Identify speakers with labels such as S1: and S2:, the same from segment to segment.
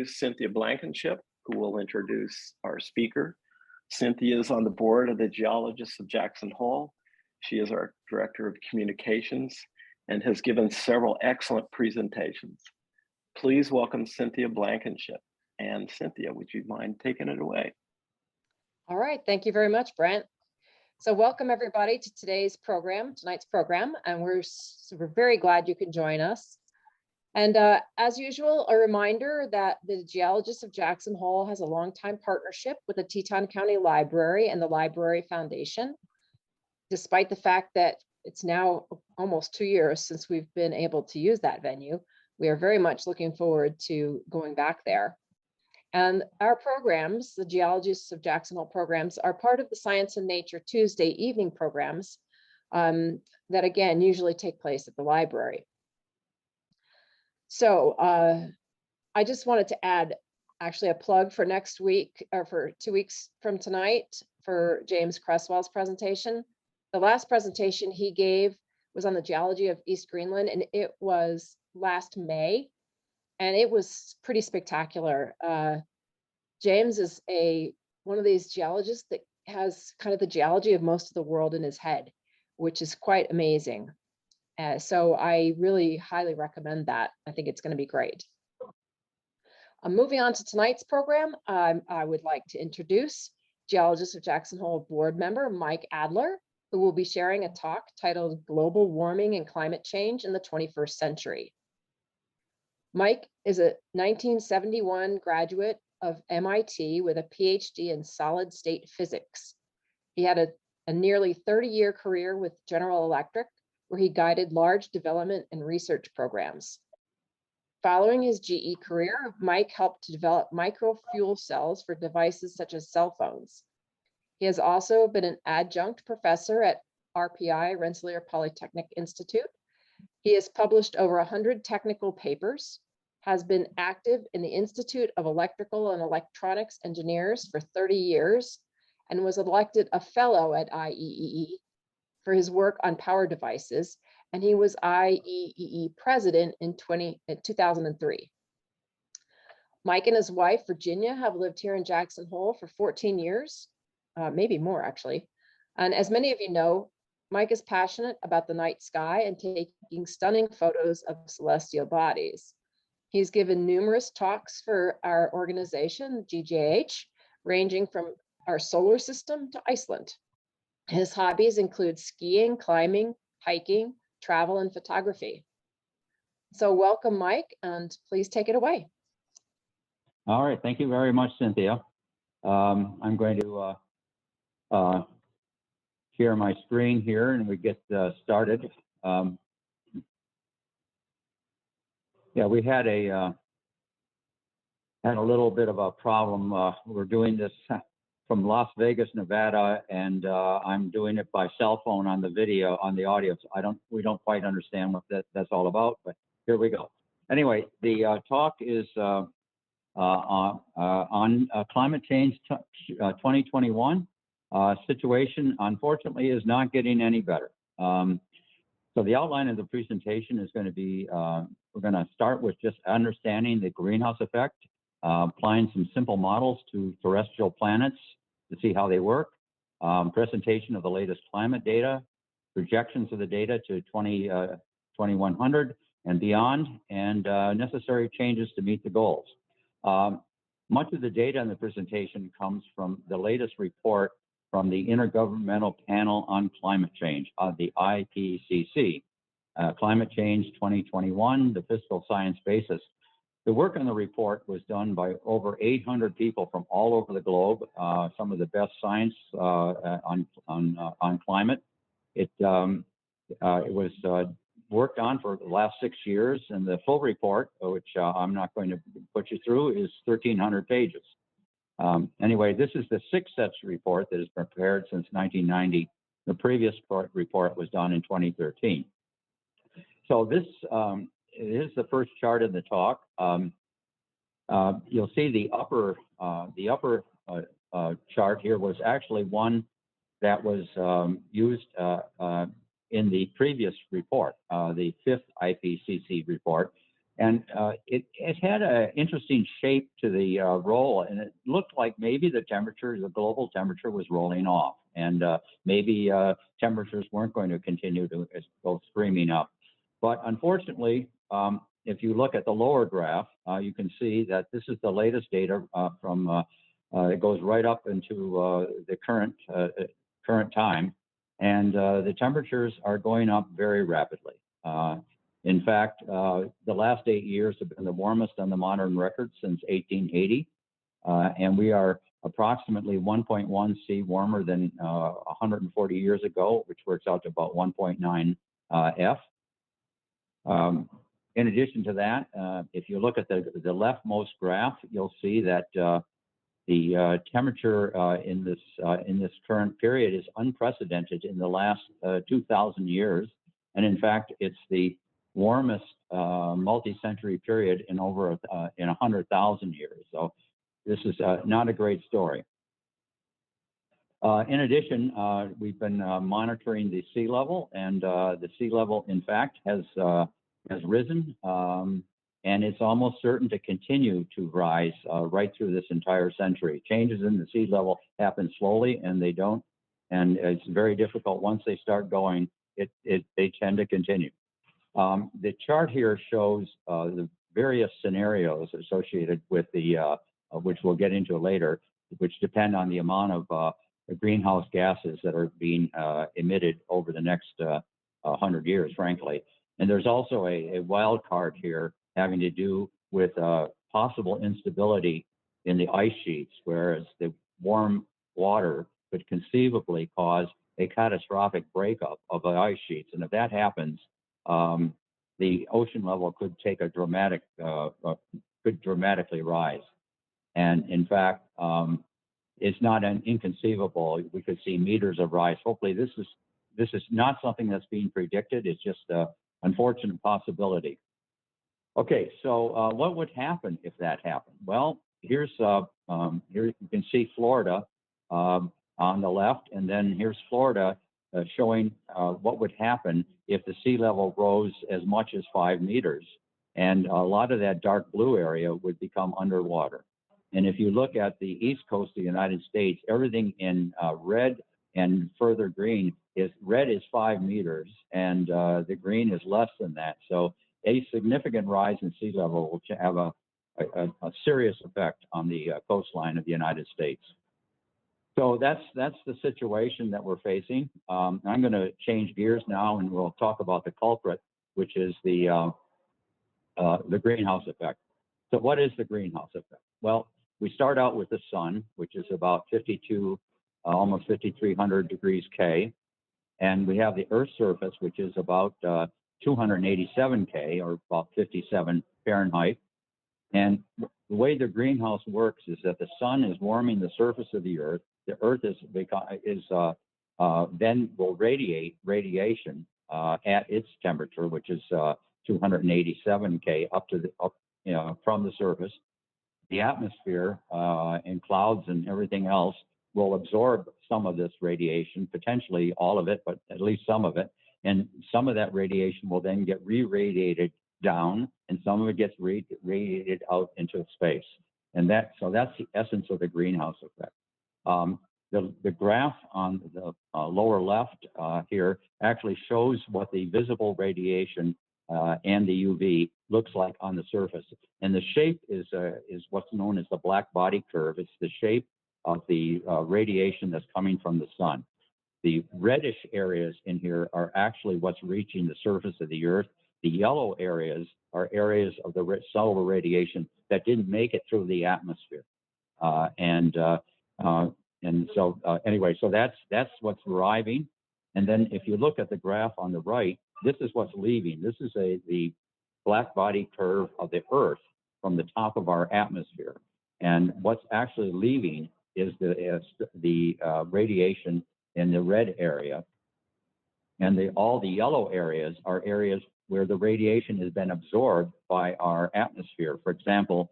S1: Cynthia Blankenship, who will introduce our speaker. Cynthia is on the board of the Geologists of Jackson Hole. She is our Director of Communications and has given several excellent presentations. Please welcome Cynthia Blankenship. And Cynthia, would you mind taking it away?
S2: All right, thank you very much, Brent. So welcome everybody to tonight's program, and we're very glad you can join us. And as usual, a reminder that the Geologists of Jackson Hole has a longtime partnership with the Teton County Library and the Library Foundation. Despite the fact that it's now almost 2 years since we've been able to use that venue, we are very much looking forward to going back there. And our programs, the Geologists of Jackson Hole programs, are part of the Science and Nature Tuesday evening programs that again usually take place at the library. So I just wanted to add actually a plug for next week, or for 2 weeks from tonight, for James Cresswell's presentation. The last presentation he gave was on the geology of East Greenland, and it was last May, and it was pretty spectacular. James is one of these geologists that has kind of the geology of most of the world in his head, which is quite amazing. So I really highly recommend that. I think it's going to be great. Moving on to tonight's program, I would like to introduce Geologists of Jackson Hole board member Mike Adler, who will be sharing a talk titled Global Warming and Climate Change in the 21st Century. Mike is a 1971 graduate of MIT with a PhD in solid state physics. He had a nearly 30-year career with General Electric, where he guided large development and research programs. Following his GE career, Mike helped to develop micro fuel cells for devices such as cell phones. He has also been an adjunct professor at RPI, Rensselaer Polytechnic Institute. He has published over 100 technical papers, has been active in the Institute of Electrical and Electronics Engineers for 30 years, and was elected a fellow at IEEE for his work on power devices, and he was IEEE president in 2003. Mike and his wife, Virginia, have lived here in Jackson Hole for 14 years, maybe more actually. And as many of you know, Mike is passionate about the night sky and taking stunning photos of celestial bodies. He's given numerous talks for our organization, GJH, ranging from our solar system to Iceland. His hobbies include skiing, climbing, hiking, travel, and photography. So welcome, Mike, and please take it away.
S3: All right, thank you very much, Cynthia. I'm going to share my screen here and we get started. Yeah, we had a little bit of a problem. We're doing this from Las Vegas, Nevada, and I'm doing it by cell phone on the video, on the audio. So we don't quite understand what that's all about, but here we go. Anyway, the talk is on climate change 2021. Situation, unfortunately, is not getting any better. So the outline of the presentation is going to be, we're going to start with just understanding the greenhouse effect, applying some simple models to terrestrial planets to see how they work, presentation of the latest climate data, projections of the data to 2100 and beyond, and necessary changes to meet the goals. Much of the data in the presentation comes from the latest report from the Intergovernmental Panel on Climate Change, the IPCC, Climate Change 2021, the Fiscal Science Basis. The work on the report was done by over 800 people from all over the globe, some of the best science on climate. It was worked on for the last 6 years, and the full report, which I'm not going to put you through, is 1,300 pages. Anyway, this is the sixth such report that is prepared since 1990. The previous report was done in 2013. So this is the first chart in the talk. You'll see the upper chart here was actually one that was used in the previous report, the fifth IPCC report. And it had an interesting shape to the roll, and it looked like maybe the global temperature was rolling off, and maybe temperatures weren't going to continue to go screaming up. But unfortunately, if you look at the lower graph, you can see that this is the latest data from, it goes right up into the current time, and the temperatures are going up very rapidly. In fact, the last 8 years have been the warmest on the modern record since 1880, and we are approximately 1.1 C warmer than 140 years ago, which works out to about 1.9 F. In addition to that, if you look at the leftmost graph, you'll see that the temperature in this current period is unprecedented in the last 2,000 years, and in fact, it's the warmest multi-century period in over in 100,000 years. So this is not a great story. In addition, we've been monitoring the sea level, and the sea level, in fact, has risen, and it's almost certain to continue to rise right through this entire century. Changes in the sea level happen slowly, and they don't, and it's very difficult once they start going. They tend to continue. The chart here shows the various scenarios associated with the, which we'll get into later, which depend on the amount of greenhouse gases that are being emitted over the next 100 years, frankly. And there's also a wild card here having to do with possible instability in the ice sheets, whereas the warm water could conceivably cause a catastrophic breakup of the ice sheets. And if that happens, the ocean level could take a could dramatically rise. And in fact, it's not inconceivable. We could see meters of rise. Hopefully this is not something that's being predicted. It's just an unfortunate possibility. Okay, so what would happen if that happened? Well, here you can see Florida on the left, and then here's Florida showing what would happen if the sea level rose as much as 5 meters. And a lot of that dark blue area would become underwater. And if you look at the east coast of the United States, everything in red and further green red is 5 meters, and the green is less than that. So a significant rise in sea level will have a serious effect on the coastline of the United States. So that's the situation that we're facing. I'm going to change gears now, and we'll talk about the culprit, which is the greenhouse effect. So what is the greenhouse effect? Well, we start out with the sun, which is about 52, almost 5,300 degrees K. And we have the Earth's surface, which is about 287 K, or about 57 Fahrenheit. And the way the greenhouse works is that the sun is warming the surface of the Earth. The Earth then will radiate radiation at its temperature, which is 287 K from the surface. The atmosphere and clouds and everything else will absorb some of this radiation, potentially all of it, but at least some of it. And some of that radiation will then get re-radiated down, and some of it gets radiated out into space. And so that's the essence of the greenhouse effect. The graph on the lower left here actually shows what the visible radiation and the UV looks like on the surface. And the shape is what's known as the black body curve. It's the shape of the radiation that's coming from the sun. The reddish areas in here are actually what's reaching the surface of the Earth. The yellow areas are areas of the solar radiation that didn't make it through the atmosphere. Anyway, so that's what's arriving. And then if you look at the graph on the right, this is what's leaving. This is the black body curve of the Earth from the top of our atmosphere. And what's actually leaving is the radiation in the red area. And all the yellow areas are areas where the radiation has been absorbed by our atmosphere. For example,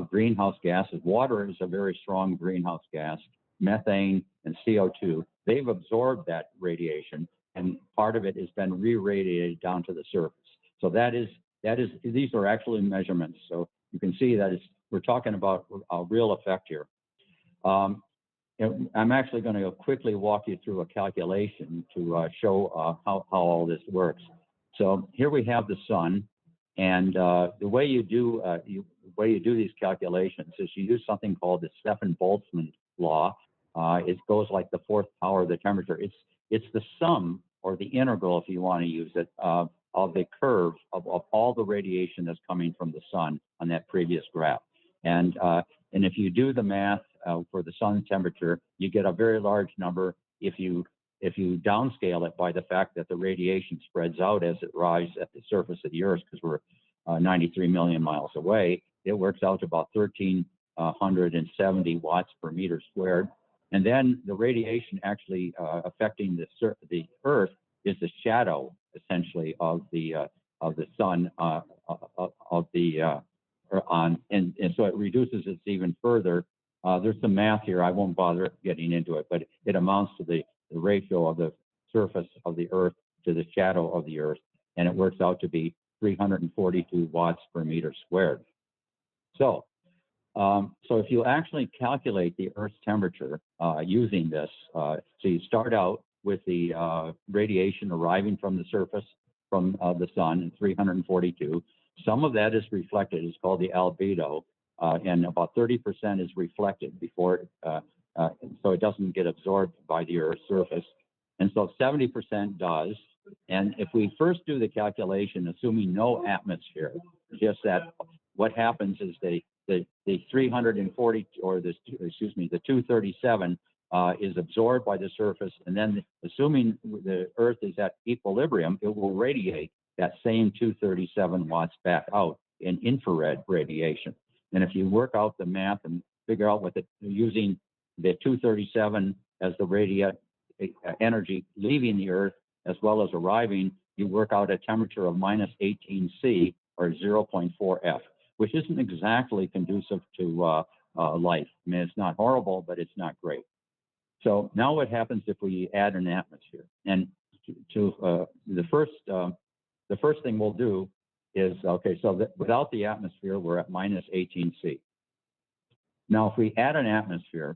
S3: greenhouse gases. Water is a very strong greenhouse gas. Methane and CO2, they've absorbed that radiation, and part of it has been re-radiated down to the surface. So that is these are actually measurements. So you can see that we're talking about a real effect here. I'm actually going to quickly walk you through a calculation to show how all this works. So here we have the sun, and the way you do these calculations is you use something called the Stefan-Boltzmann law. It goes like the fourth power of the temperature. It's the sum, or the integral, if you want to use it, of the curve of all the radiation that's coming from the sun on that previous graph. And if you do the math for the sun's temperature, you get a very large number. If you downscale it by the fact that the radiation spreads out as it rises at the surface of the Earth, because we're 93 million miles away, it works out to about 1,370 watts per meter squared. And then the radiation actually affecting the Earth is the shadow, essentially, of the sun and so it reduces it even further. There's some math here. I won't bother getting into it, but it amounts to the ratio of the surface of the Earth to the shadow of the Earth, and it works out to be 342 watts per meter squared. So if you actually calculate the Earth's temperature using this, so you start out with the radiation arriving from the surface from the sun in 342. Some of that is reflected. It's called the albedo, and about 30% is reflected before, so it doesn't get absorbed by the Earth's surface. And so 70% does. And if we first do the calculation, assuming no atmosphere, just that what happens is the 340, or the 237 is absorbed by the surface, and then assuming the Earth is at equilibrium, it will radiate that same 237 watts back out in infrared radiation. And if you work out the math and figure out using the 237 as the energy leaving the Earth as well as arriving, you work out a temperature of minus 18 C, or 0.4 F, which isn't exactly conducive to life. I mean, it's not horrible, but it's not great. So now what happens if we add an atmosphere? And the first thing we'll do is, okay, so without the atmosphere, we're at minus 18 C. Now, if we add an atmosphere,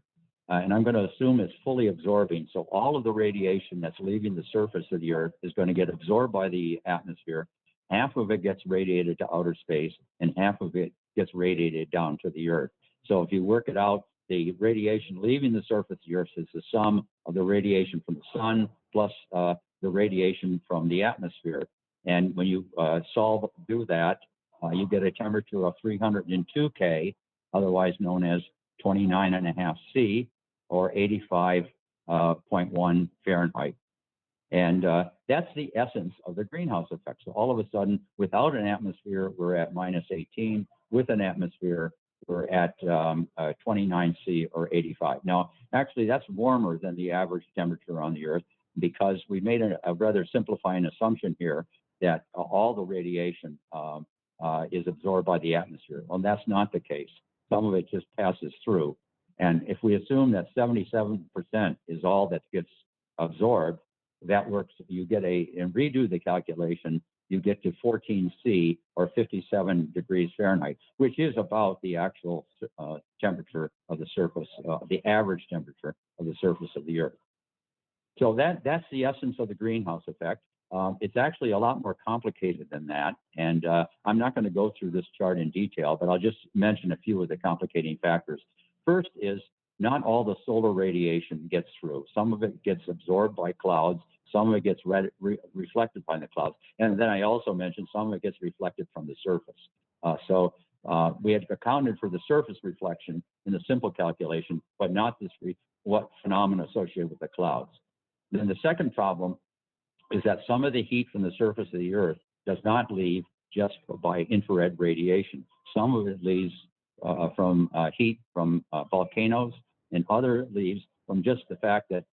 S3: and I'm going to assume it's fully absorbing, so all of the radiation that's leaving the surface of the Earth is going to get absorbed by the atmosphere. Half of it gets radiated to outer space, and half of it gets radiated down to the Earth. So if you work it out, the radiation leaving the surface of the Earth is the sum of the radiation from the sun plus the radiation from the atmosphere. And when you do that, you get a temperature of 302 K, otherwise known as 29.5 C, or 85.1 Fahrenheit. And that's the essence of the greenhouse effect. So all of a sudden, without an atmosphere, we're at minus 18. With an atmosphere, we're at 29 C, or 85. Now, actually, that's warmer than the average temperature on the Earth, because we made a rather simplifying assumption here that all the radiation is absorbed by the atmosphere. Well, that's not the case. Some of it just passes through. And if we assume that 77% is all that gets absorbed, that works. You get and redo the calculation, you get to 14 C, or 57 degrees Fahrenheit, which is about the actual temperature of the surface, the average temperature of the surface of the Earth. So that's the essence of the greenhouse effect. It's actually a lot more complicated than that. And I'm not going to go through this chart in detail, but I'll just mention a few of the complicating factors. First is, not all the solar radiation gets through. Some of it gets absorbed by clouds. Some of it gets reflected by the clouds. And then I also mentioned some of it gets reflected from the surface. So we had accounted for the surface reflection in the simple calculation, but not what phenomena associated with the clouds. Then the second problem is that some of the heat from the surface of the Earth does not leave just by infrared radiation. Some of it leaves from heat from volcanoes, and other leaves from just the fact that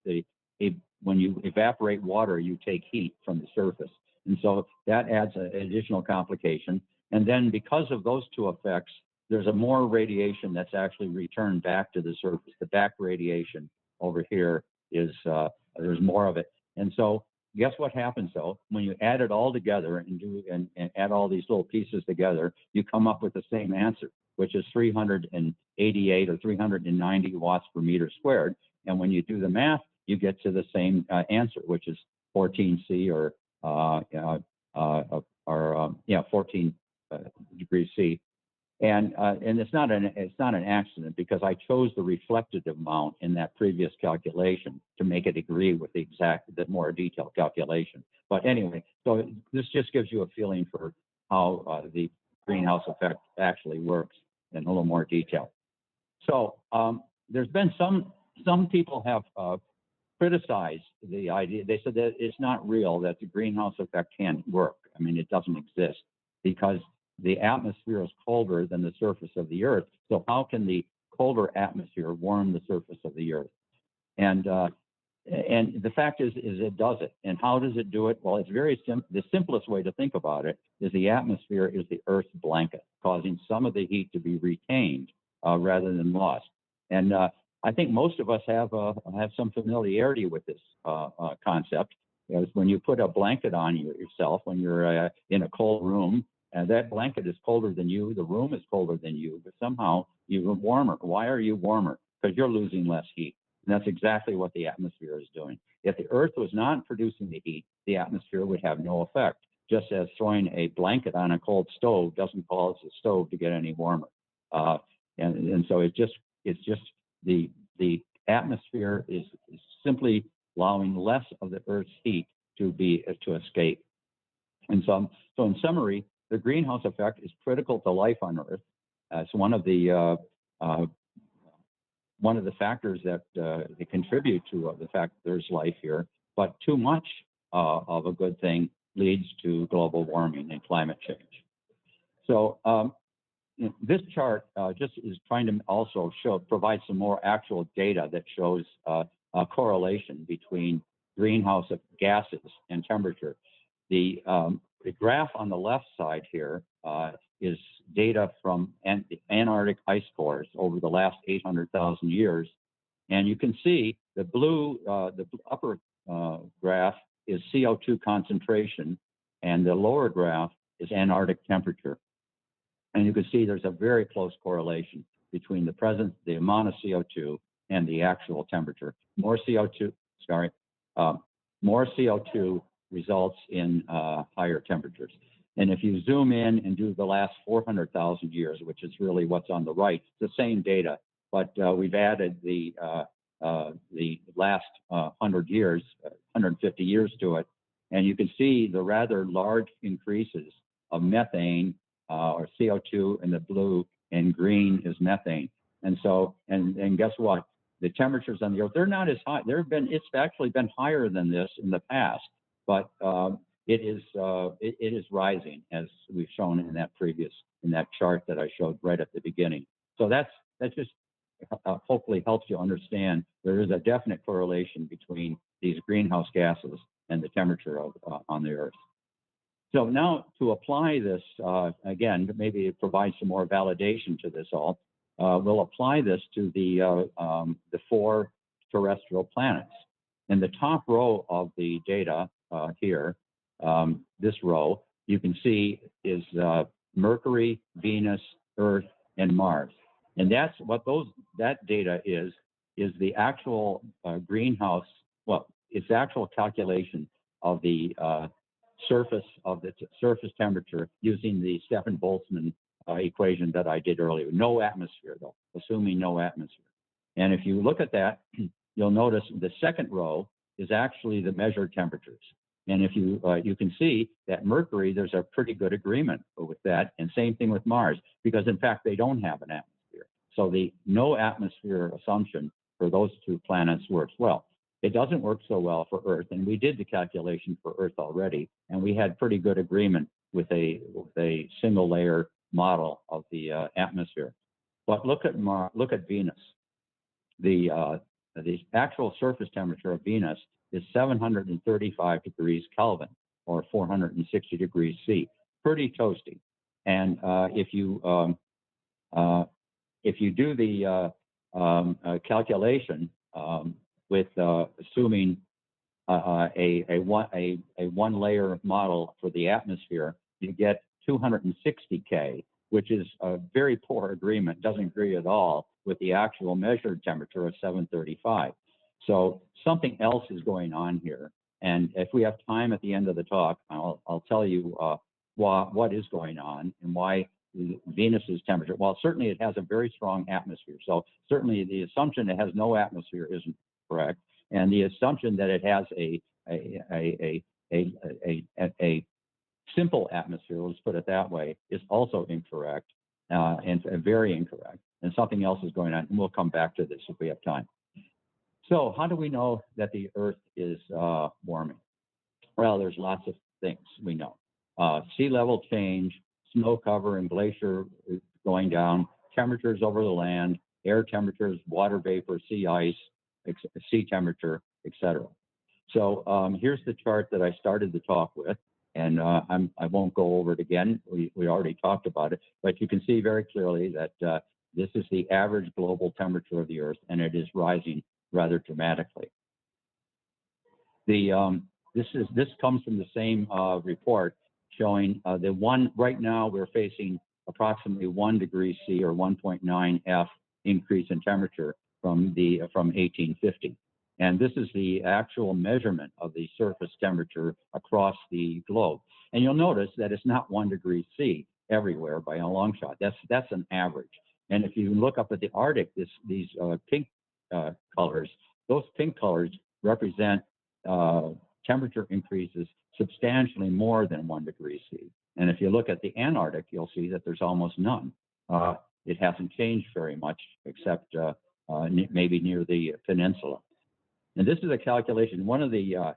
S3: when you evaporate water, you take heat from the surface. And so that adds an additional complication. And then because of those two effects, there's more radiation that's actually returned back to the surface. The back radiation over here is, there's more of it. And so guess what happens though? When you add it all together and add all these little pieces together, you come up with the same answer, which is 388 or 390 watts per meter squared. And when you do the math, you get to the same answer, which is 14C or 14 degrees C. And it's not an accident, because I chose the reflected amount in that previous calculation to make it agree with the more detailed calculation. But anyway, so this just gives you a feeling for how the greenhouse effect actually works in a little more detail. So there's been some people have criticized the idea. They said that it's not real, that the greenhouse effect can't work. I mean, it doesn't exist because the atmosphere is colder than the surface of the Earth. So how can the colder atmosphere warm the surface of the Earth? And the fact is it does it. And how does it do it? Well, it's very simple. The simplest way to think about it is the atmosphere is the Earth's blanket, causing some of the heat to be retained rather than lost. And I think most of us have some familiarity with this concept. Because when you put a blanket on yourself when you're in a cold room, and that blanket is colder than you, the room is colder than you, but somehow you're warmer. Why are you warmer? Because you're losing less heat. And that's exactly what the atmosphere is doing. If the Earth was not producing the heat, the atmosphere would have no effect. Just as throwing a blanket on a cold stove doesn't cause the stove to get any warmer. And so it's just the atmosphere is simply allowing less of the Earth's heat to escape. And so in summary, the greenhouse effect is critical to life on Earth. It's one of the factors that they contribute to the fact that there's life here. But too much of a good thing leads to global warming and climate change. So this chart just is trying to also provide some more actual data that shows a correlation between greenhouse gases and temperature. The graph on the left side here is data from the Antarctic ice cores over the last 800,000 years. And you can see the blue, the upper graph is CO2 concentration, and the lower graph is Antarctic temperature. And you can see there's a very close correlation between the amount of CO2 and the actual temperature. More CO2 results in higher temperatures. And if you zoom in and do the last 400,000 years, which is really what's on the right, it's the same data, but we've added the last 100 years, 150 years to it. And you can see the rather large increases of methane or CO2 in the blue, and green is methane. And so, and guess what? The temperatures on the Earth, they're not as high. It's actually been higher than this in the past, but it is rising, as we've shown in that chart that I showed right at the beginning. So that just hopefully helps you understand there is a definite correlation between these greenhouse gases and the temperature on the Earth. So now to apply this, again, maybe it provides some more validation to this all, we'll apply this to the 4 terrestrial planets. In the top row of the data here, this row, you can see is Mercury, Venus, Earth, and Mars. And that's what that data is the actual greenhouse, it's actual calculation of the surface temperature using the Stefan Boltzmann equation that I did earlier. No atmosphere, though, assuming no atmosphere. And if you look at that, you'll notice the second row is actually the measured temperatures. And if you can see that Mercury, there's a pretty good agreement with that, and same thing with Mars, because in fact they don't have an atmosphere. So the no atmosphere assumption for those 2 planets works well. It doesn't work so well for Earth, and we did the calculation for Earth already, and we had pretty good agreement with a single layer model of the atmosphere. But look at Venus. The actual surface temperature of Venus is 735 degrees Kelvin, or 460 degrees C. Pretty toasty. And if you do the calculation with assuming one layer model for the atmosphere, you get 260 K, which is a very poor agreement, doesn't agree at all with the actual measured temperature of 735. So something else is going on here. And if we have time at the end of the talk, I'll tell you what is going on and why Venus's temperature, well, certainly it has a very strong atmosphere. So certainly the assumption it has no atmosphere isn't correct. And the assumption that it has a simple atmosphere, let's put it that way, is also incorrect and very incorrect. And something else is going on, and we'll come back to this if we have time. So how do we know that the Earth is warming? Well, there's lots of things we know. Sea level change, snow cover and glacier going down, temperatures over the land, air temperatures, water vapor, sea ice, sea temperature, etc. So here's the chart that I started the talk with, and I won't go over it again. We already talked about it, but you can see very clearly that this is the average global temperature of the Earth, and it is rising rather dramatically. This comes from the same report showing right now we're facing approximately 1 degree C or 1.9 F increase in temperature from 1850. And this is the actual measurement of the surface temperature across the globe. And you'll notice that it's not 1 degree C everywhere by a long shot. That's an average. And if you look up at the Arctic, these pink colors, those pink colors represent temperature increases substantially more than 1 degree C. And if you look at the Antarctic, you'll see that there's almost none. It hasn't changed very much except maybe near the peninsula. And this is a calculation. One of the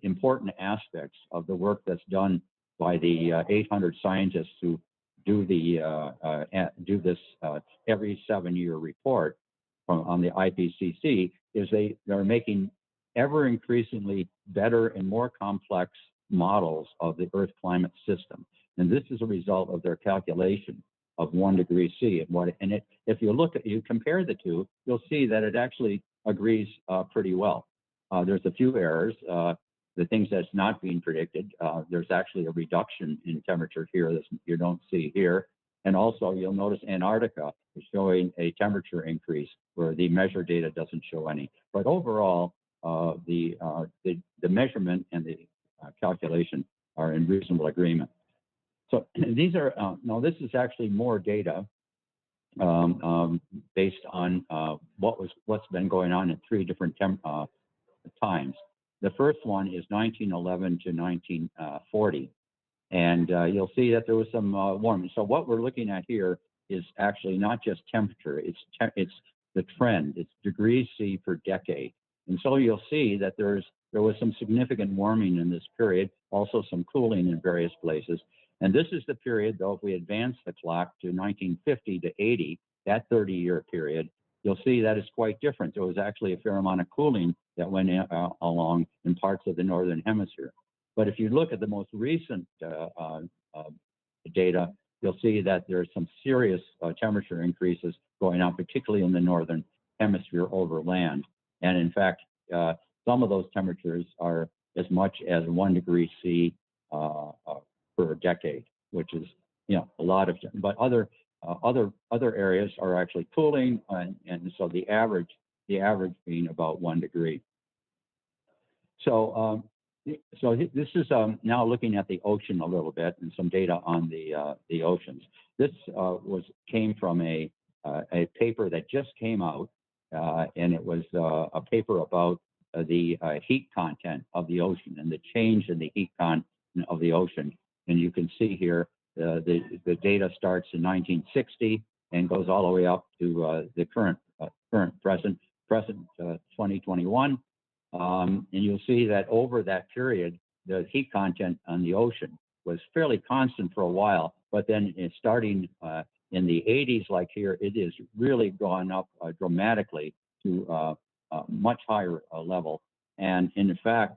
S3: important aspects of the work that's done by the 800 scientists who do this every 7-year report on the IPCC is they're making ever increasingly better and more complex models of the Earth climate system. And this is a result of their calculation of 1 degree C. If you compare the two, you'll see that it actually agrees pretty well. There's a few errors. The things that's not being predicted, there's actually a reduction in temperature here that you don't see here. And also you'll notice Antarctica is showing a temperature increase where the measured data doesn't show any. But overall, the measurement and the calculation are in reasonable agreement. So these are, now this is actually more data based on what's been going on at 3 different times. The first one is 1911 to 1940. And you'll see that there was some warming. So what we're looking at here is actually not just temperature, it's the trend, it's degrees C per decade. And so you'll see that there was some significant warming in this period, also some cooling in various places. And this is the period, though, if we advance the clock to 1950 to 80, that 30-year period, you'll see that it's quite different. There was actually a fair amount of cooling that went along in parts of the Northern Hemisphere. But if you look at the most recent data, you'll see that there's some serious temperature increases going on, particularly in the Northern Hemisphere over land. And in fact, some of those temperatures are as much as 1 degree C per decade, which is, a lot of, but other areas are actually cooling, and so the average being about 1 degree. So this is now looking at the ocean a little bit and some data on the oceans. This came from a paper that just came out, and it was a paper about the heat content of the ocean and the change in the heat content of the ocean. And you can see here the data starts in 1960 and goes all the way up to the present 2021. And you'll see that over that period, the heat content on the ocean was fairly constant for a while, but then starting in the 80s, like here, it is really gone up dramatically to a much higher level. And in fact,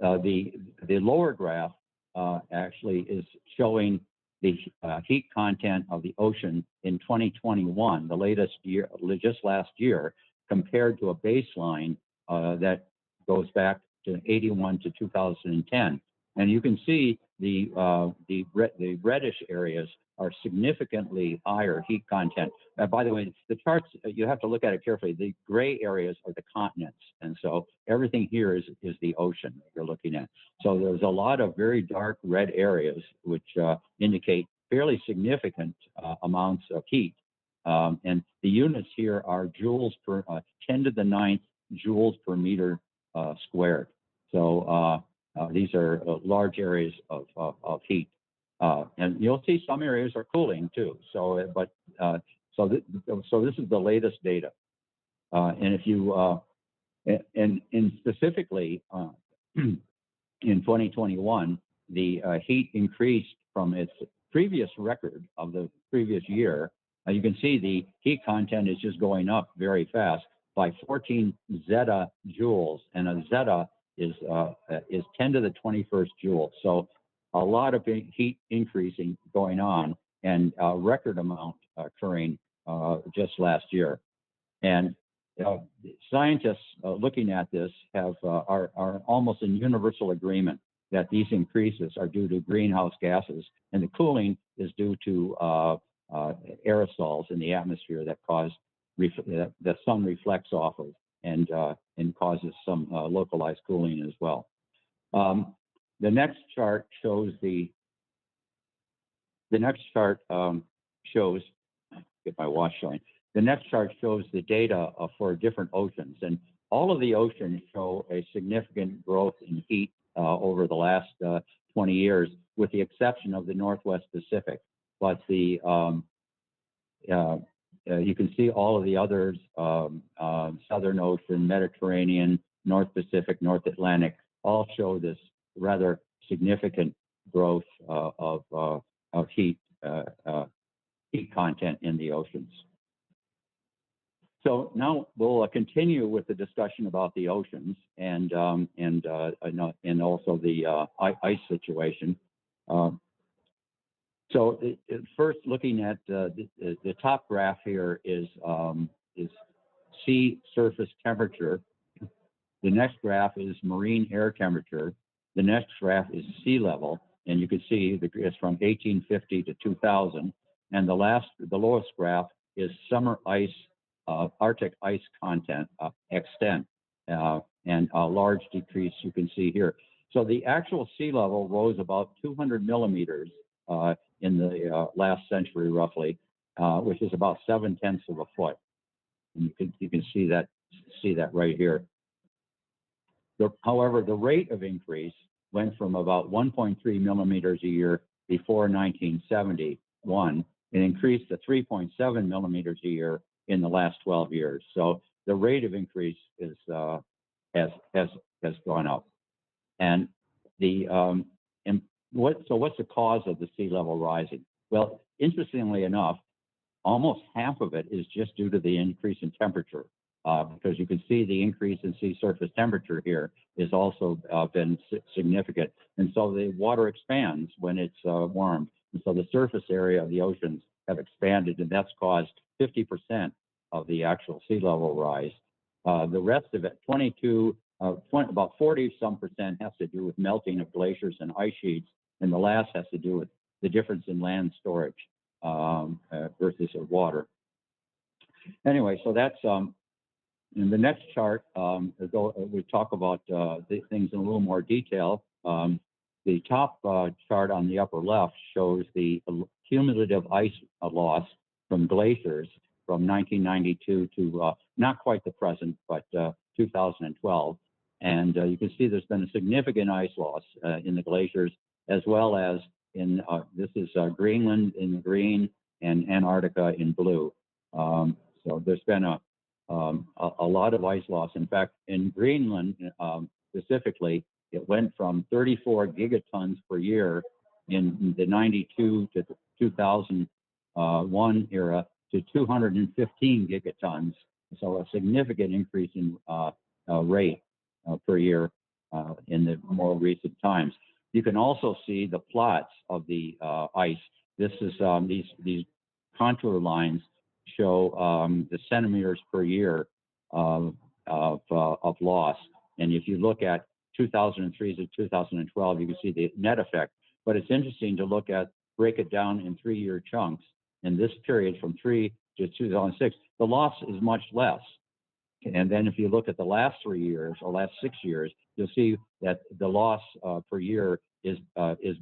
S3: the lower graph actually is showing the heat content of the ocean in 2021, the latest year, just last year, compared to a baseline that goes back to 81 to 2010. And you can see the reddish areas are significantly higher heat content. By the way, the charts, you have to look at it carefully. The gray areas are the continents. And so everything here is the ocean that you're looking at. So there's a lot of very dark red areas, which indicate fairly significant amounts of heat. And the units here are joules per 10 to the 9th joules per meter squared. So these are large areas of heat. And you'll see some areas are cooling too. So, so this is the latest data. And if you, and specifically in 2021, the heat increased from its previous record of the previous year. You can see the heat content is just going up very fast by 14 zetajoules, and a zeta is 10 to the 21st joule. So a lot of heat increasing going on, and a record amount occurring just last year. And scientists looking at this are almost in universal agreement that these increases are due to greenhouse gases, and the cooling is due to aerosols in the atmosphere that cause the sun reflects off of and causes some localized cooling as well. The next chart shows shows, get my watch showing. The next chart shows the data for different oceans, and all of the oceans show a significant growth in heat over the last 20 years, with the exception of the Northwest Pacific. But the you can see all of the others, Southern Ocean, Mediterranean, North Pacific, North Atlantic, all show this rather significant growth of heat content in the oceans. So now we'll continue with the discussion about the oceans and also the ice situation. So first, looking at the top graph here is sea surface temperature. The next graph is marine air temperature. The next graph is sea level, and you can see it's from 1850 to 2000. And the lowest graph is summer ice, Arctic ice content extent, and a large decrease you can see here. So the actual sea level rose about 200 millimeters in the last century, roughly, which is about 7/10 of a foot. And you can see that right here. However, the rate of increase went from about 1.3 millimeters a year before 1971 and increased to 3.7 millimeters a year in the last 12 years. So the rate of increase is has gone up. And what's the cause of the sea level rising? Well, interestingly enough, almost half of it is just due to the increase in temperature, because you can see the increase in sea surface temperature here is also been significant. And so the water expands when it's warmed. And so the surface area of the oceans have expanded, and that's caused 50% of the actual sea level rise. The rest of it, about 40-some% has to do with melting of glaciers and ice sheets, and the last has to do with the difference in land storage versus water. Anyway, so that's in the next chart. We talk about these things in a little more detail. The top chart on the upper left shows the cumulative ice loss from glaciers from 1992 to not quite the present, but 2012. And you can see there's been a significant ice loss in the glaciers, as well as in, this is Greenland in green and Antarctica in blue. So there's been a lot of ice loss. In fact, in Greenland specifically, it went from 34 gigatons per year in the 92 to 2001 era to 215 gigatons. So a significant increase in rate per year in the more recent times. You can also see the plots of the ice. This is these contour lines show the centimeters per year of loss. And if you look at 2003 to 2012, you can see the net effect. But it's interesting to break it down in 3-year chunks. In this period from 3 to 2006, the loss is much less. And then if you look at the last 3 years or last 6 years, you'll see that the loss per year is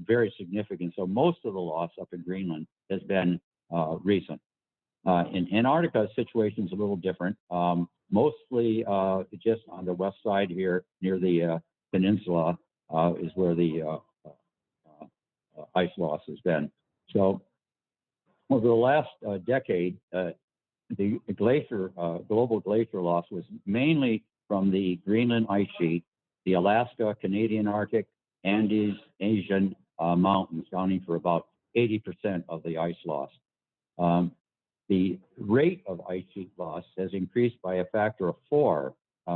S3: very significant. So most of the loss up in Greenland has been recent. In Antarctica, the situation is a little different. Mostly just on the west side here near the peninsula is where the ice loss has been. So over the last decade, the global glacier loss was mainly from the Greenland ice sheet, the Alaska, Canadian Arctic, Andes, Asian mountains, accounting for about 80% of the ice loss. The rate of ice sheet loss has increased by a factor of 4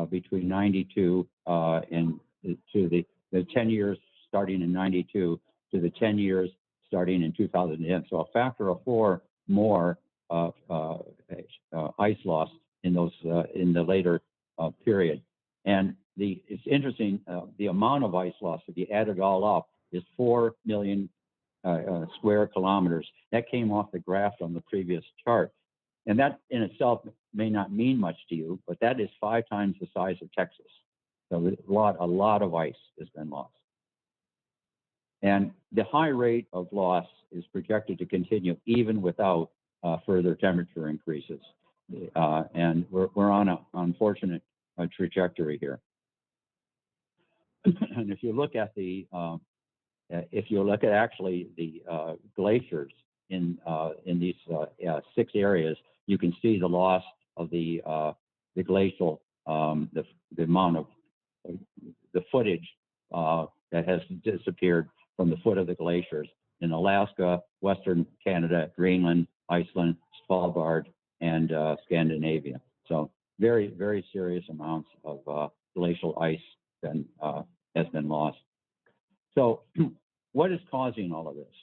S3: between 92 and to the 10 years starting in 92 to the 10 years starting in 2010. So a factor of 4 more ice loss in those in the later period. And it's interesting, the amount of ice loss, if you add it all up, is 4 million square kilometers. That came off the graph on the previous chart. And that in itself may not mean much to you, but that is 5 times the size of Texas. So a lot of ice has been lost. And the high rate of loss is projected to continue even without further temperature increases. And we're on an unfortunate trajectory here. And if you look at actually the glaciers in these 6 areas, you can see the loss of the glacial, the amount of the footage that has disappeared from the foot of the glaciers in Alaska, Western Canada, Greenland, Iceland, Svalbard, and Scandinavia. So very, very serious amounts of glacial ice has been lost. So what is causing all of this?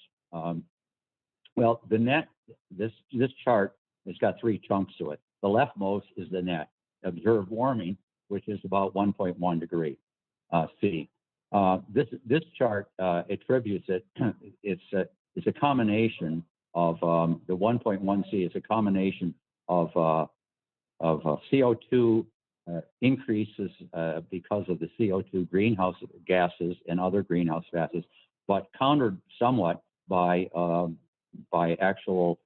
S3: Well, the net, this chart has got 3 chunks to it. The leftmost is the net, observed warming, which is about 1.1 degree C. This chart attributes it. It's a combination of the 1.1 C is a combination of CO2 increases because of the CO2 greenhouse gases and other greenhouse gases, but countered somewhat by actual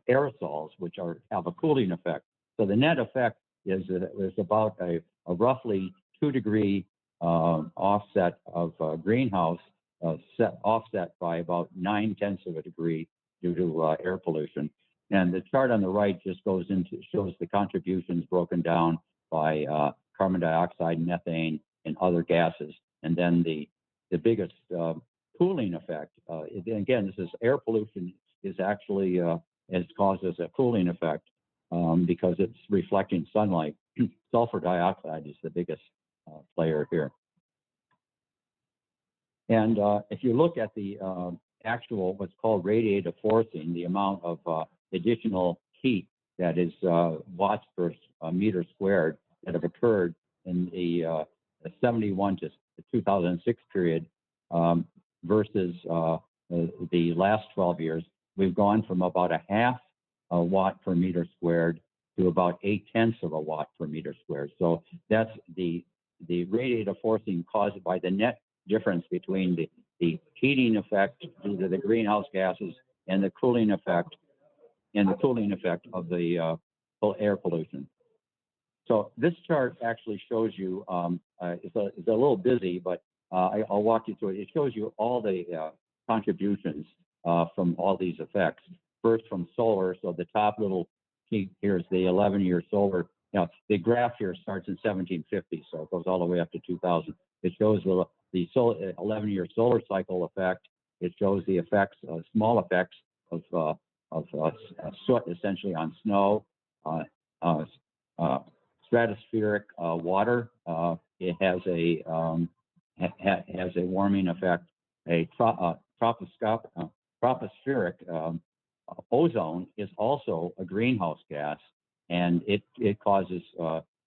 S3: aerosols, which have a cooling effect. So the net effect is about a roughly 2 degree offset of greenhouse, offset by about 9/10 of a degree due to air pollution. And the chart on the right just shows the contributions broken down by carbon dioxide, methane, and other gases. And then the biggest cooling effect, again, this is air pollution is actually causes a cooling effect because it's reflecting sunlight. Sulfur dioxide is the biggest player here. And if you look at the actual, what's called radiative forcing, the amount of additional heat that is watts per meter squared that have occurred in the 71 to 2006 period versus the last 12 years, we've gone from about a half a watt per meter squared to about 0.8 of a watt per meter squared. So that's the radiative forcing caused by the net difference between the heating effect due to the greenhouse gases and the cooling effect of the air pollution. So this chart actually shows you, it's a little busy, but I'll walk you through it. It shows you all the contributions from all these effects. First from solar, so the top little peak here is the 11-year solar. Now, the graph here starts in 1750, so it goes all the way up to 2000. It shows the 11-year solar cycle effect. It shows the effects, small effects of soot, essentially on snow, stratospheric water. It has a warming effect. A tropospheric ozone is also a greenhouse gas, and it causes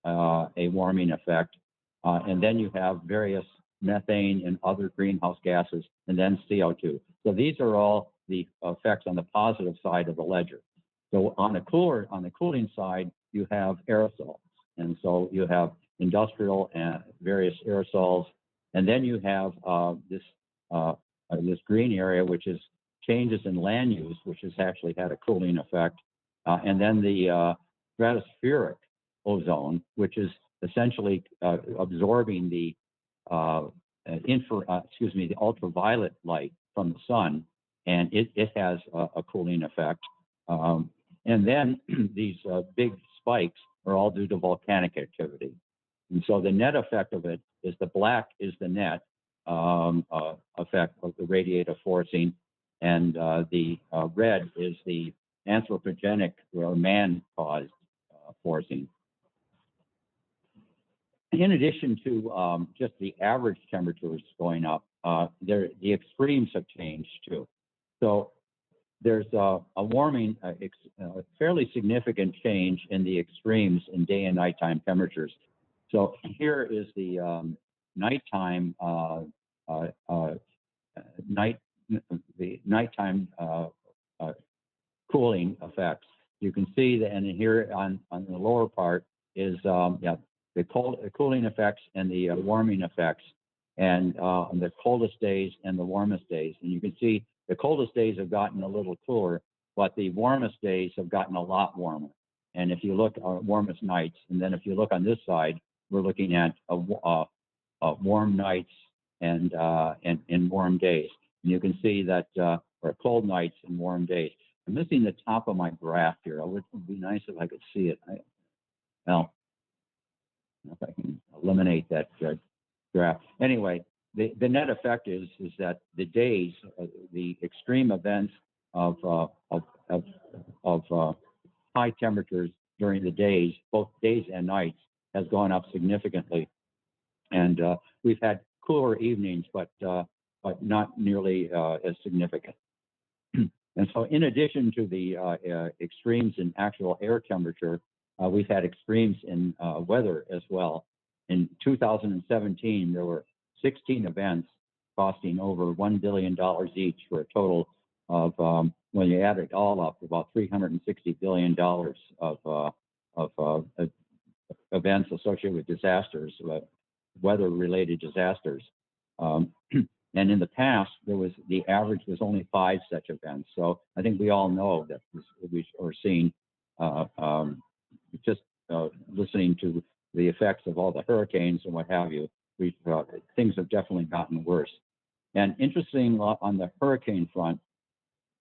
S3: a warming effect. And then you have various methane and other greenhouse gases, and then CO2. So these are all the effects on the positive side of the ledger. So on the cooling side, you have aerosols. And so you have industrial and various aerosols. And then you have this green area, which is changes in land use, which has actually had a cooling effect. And then the stratospheric ozone, which is essentially absorbing the the ultraviolet light from the sun, and it has a cooling effect. And then these big spikes are all due to volcanic activity. And so the net effect of it is the black is the net effect of the radiative forcing, and the red is the anthropogenic or man-caused forcing. In addition to just the average temperatures going up, the extremes have changed too. So there's a warming, a fairly significant change in the extremes in day and nighttime temperatures. So here is the nighttime cooling effects. You can see that, and here on the lower part is the cooling effects and the warming effects, and the coldest days and the warmest days. And you can see the coldest days have gotten a little cooler, but the warmest days have gotten a lot warmer. And if you look at warmest nights, and then if you look on this side, we're looking at warm nights and warm days. And you can see that or cold nights and warm days. I'm missing the top of my graph here. It would be nice if I could see it. Well, if I can eliminate that graph. Anyway, the net effect is that the days, the extreme events of high temperatures during the days, both days and nights, has gone up significantly. And we've had cooler evenings, but not nearly as significant. And so in addition to the extremes in actual air temperature, we've had extremes in weather as well. In 2017, there were 16 events costing over $1 billion each, for a total of, when you add it all up, about $360 billion of events associated with disasters, weather-related disasters. And in the past, the average was only 5 such events. So I think we all know that we are seeing, just listening to the effects of all the hurricanes and what have you, things have definitely gotten worse. And interesting, on the hurricane front,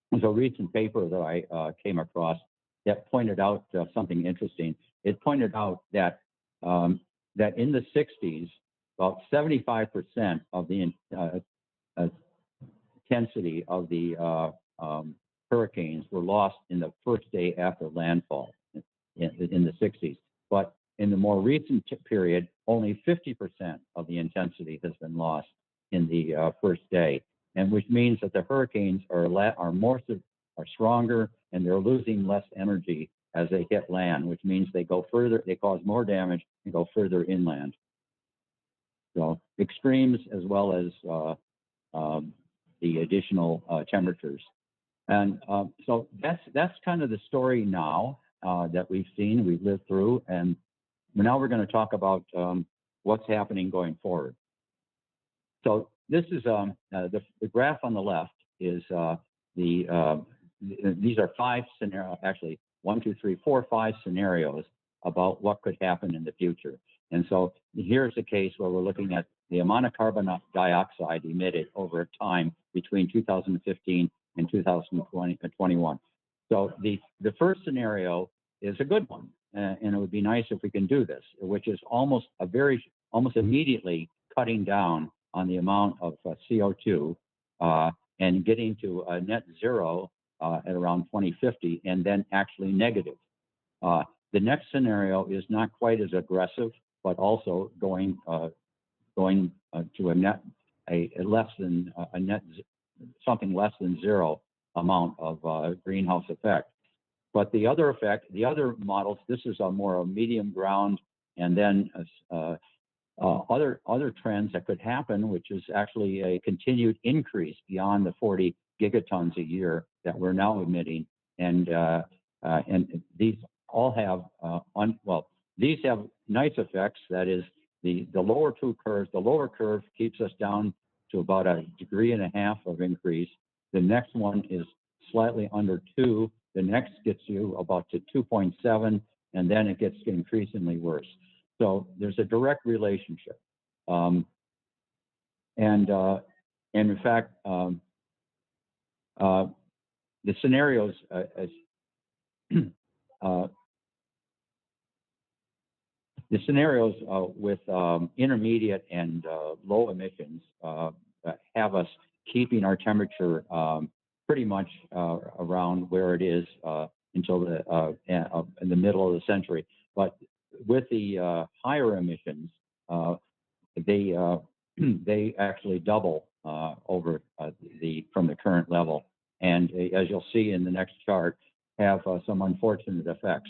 S3: there's a recent paper that I came across that pointed out something interesting. It pointed out that that in the 60s, about 75% of the intensity of the hurricanes were lost in the first day after landfall in the 60s. But in the more recent period, only 50% of the intensity has been lost in the first day, and which means that the hurricanes are stronger, and they're losing less energy as they hit land, which means they go further, they cause more damage and go further inland. So extremes as well as the additional temperatures. And so that's kind of the story now that we've seen, we've lived through, and now we're going to talk about what's happening going forward. So this is the graph on the left is these are 5 scenarios, actually 1, 2, 3, 4, 5 scenarios about what could happen in the future. And so here's a case where we're looking at the amount of carbon dioxide emitted over time between 2015 and 2021. So the first scenario is a good one, and it would be nice if we can do this, which is almost immediately cutting down on the amount of CO2 and getting to a net zero at around 2050, and then actually negative. The next scenario is not quite as aggressive, but also going to something less than zero amount of greenhouse effect. But the other effect, the other models, this is a more medium ground, And then other trends that could happen, which is actually a continued increase beyond the 40 gigatons a year that we're now emitting. And these all have, these have nice effects. That is, the lower two curves, the lower curve keeps us down to about 1.5 degrees of increase. The next one is slightly under 2. The next gets you about to 2.7, and then it gets increasingly worse. So there's a direct relationship. And in fact, the scenarios with intermediate and low emissions have us keeping our temperature pretty much around where it is until in the middle of the century. But with the higher emissions, they actually double over from the current level. And as you'll see in the next chart, have some unfortunate effects.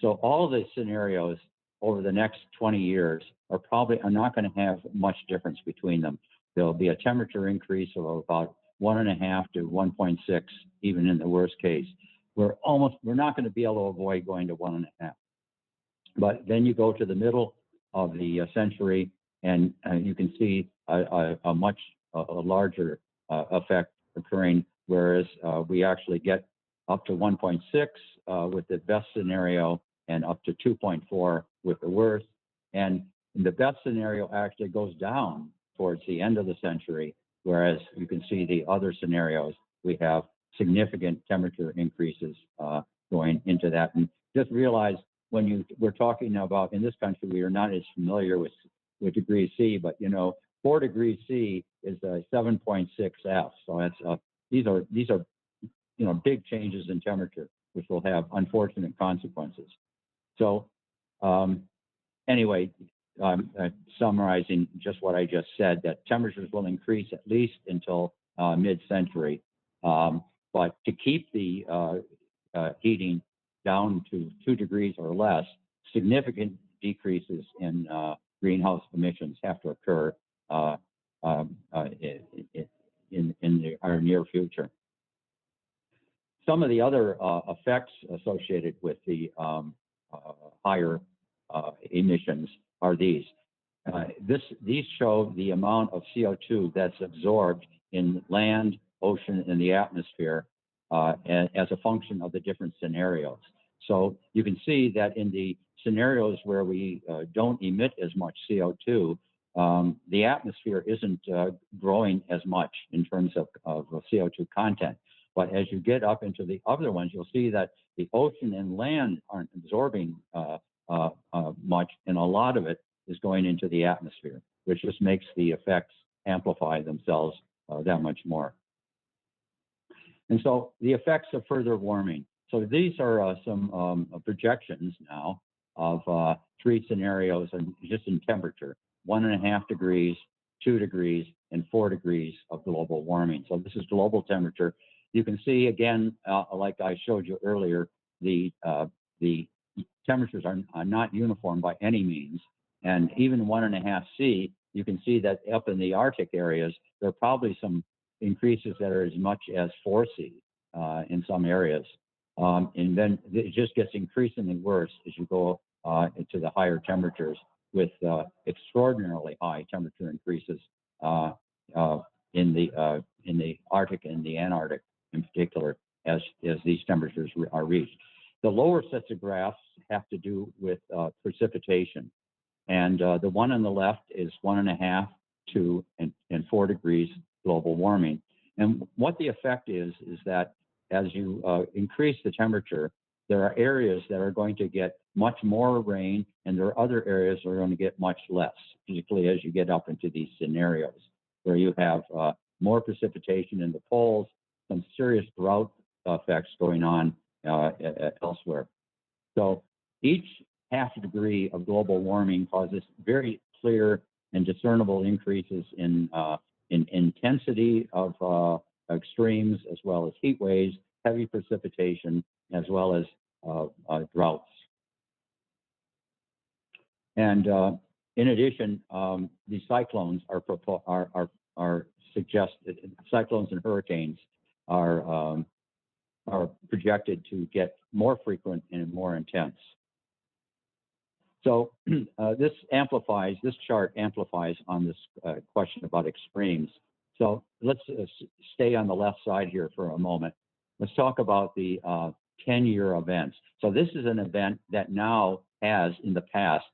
S3: So all of the scenarios over the next 20 years are not going to have much difference between them. There'll be a temperature increase of about 1.5 to 1.6, even in the worst case. We're not going to be able to avoid going to 1.5. But then you go to the middle of the century, and you can see a much larger effect occurring, whereas we actually get up to 1.6 with the best scenario and up to 2.4 with the worst. And the best scenario actually goes down towards the end of the century, whereas you can see the other scenarios, we have significant temperature increases going into that. And just realize when we're talking about, in this country, we are not as familiar with degrees C, but 4 degrees C is a 7.6 F. So that's these are big changes in temperature, which will have unfortunate consequences. So anyway, summarizing just what I just said, that temperatures will increase at least until mid-century. But to keep the heating down to 2 degrees or less, significant decreases in greenhouse emissions have to occur in our near future. Some of the other effects associated with the higher emissions are these. These show the amount of CO2 that's absorbed in land, ocean, and the atmosphere as a function of the different scenarios. So you can see that in the scenarios where we don't emit as much CO2, the atmosphere isn't growing as much in terms of CO2 content. But as you get up into the other ones, you'll see that the ocean and land aren't absorbing much, and a lot of it is going into the atmosphere, which just makes the effects amplify themselves that much more. And so the effects of further warming. So these are some projections now of 3 scenarios and just in temperature: 1.5 degrees, 2 degrees, and 4 degrees of global warming. So this is global temperature. You can see again, like I showed you earlier, the temperatures are not uniform by any means. And even 1.5 C, you can see that up in the Arctic areas, there are probably some increases that are as much as 4 C in some areas. And then it just gets increasingly worse as you go into the higher temperatures, with extraordinarily high temperature increases in the Arctic and the Antarctic in particular, as these temperatures are reached. The lower sets of graphs have to do with precipitation. And the one on the left is 1.5, 2, and 4 degrees global warming. And what the effect is that as you increase the temperature, there are areas that are going to get much more rain, and there are other areas that are going to get much less, particularly as you get up into these scenarios where you have more precipitation in the poles, some serious drought effects going on elsewhere. So each 0.5 degree of global warming causes very clear and discernible increases in intensity of extremes, as well as heat waves, heavy precipitation, as well as droughts. And in addition, these cyclones are suggested. Cyclones and hurricanes are projected to get more frequent and more intense. So this chart amplifies on this question about extremes. So let's stay on the left side here for a moment. Let's talk about the 10-year events. So this is an event that now has, in the past,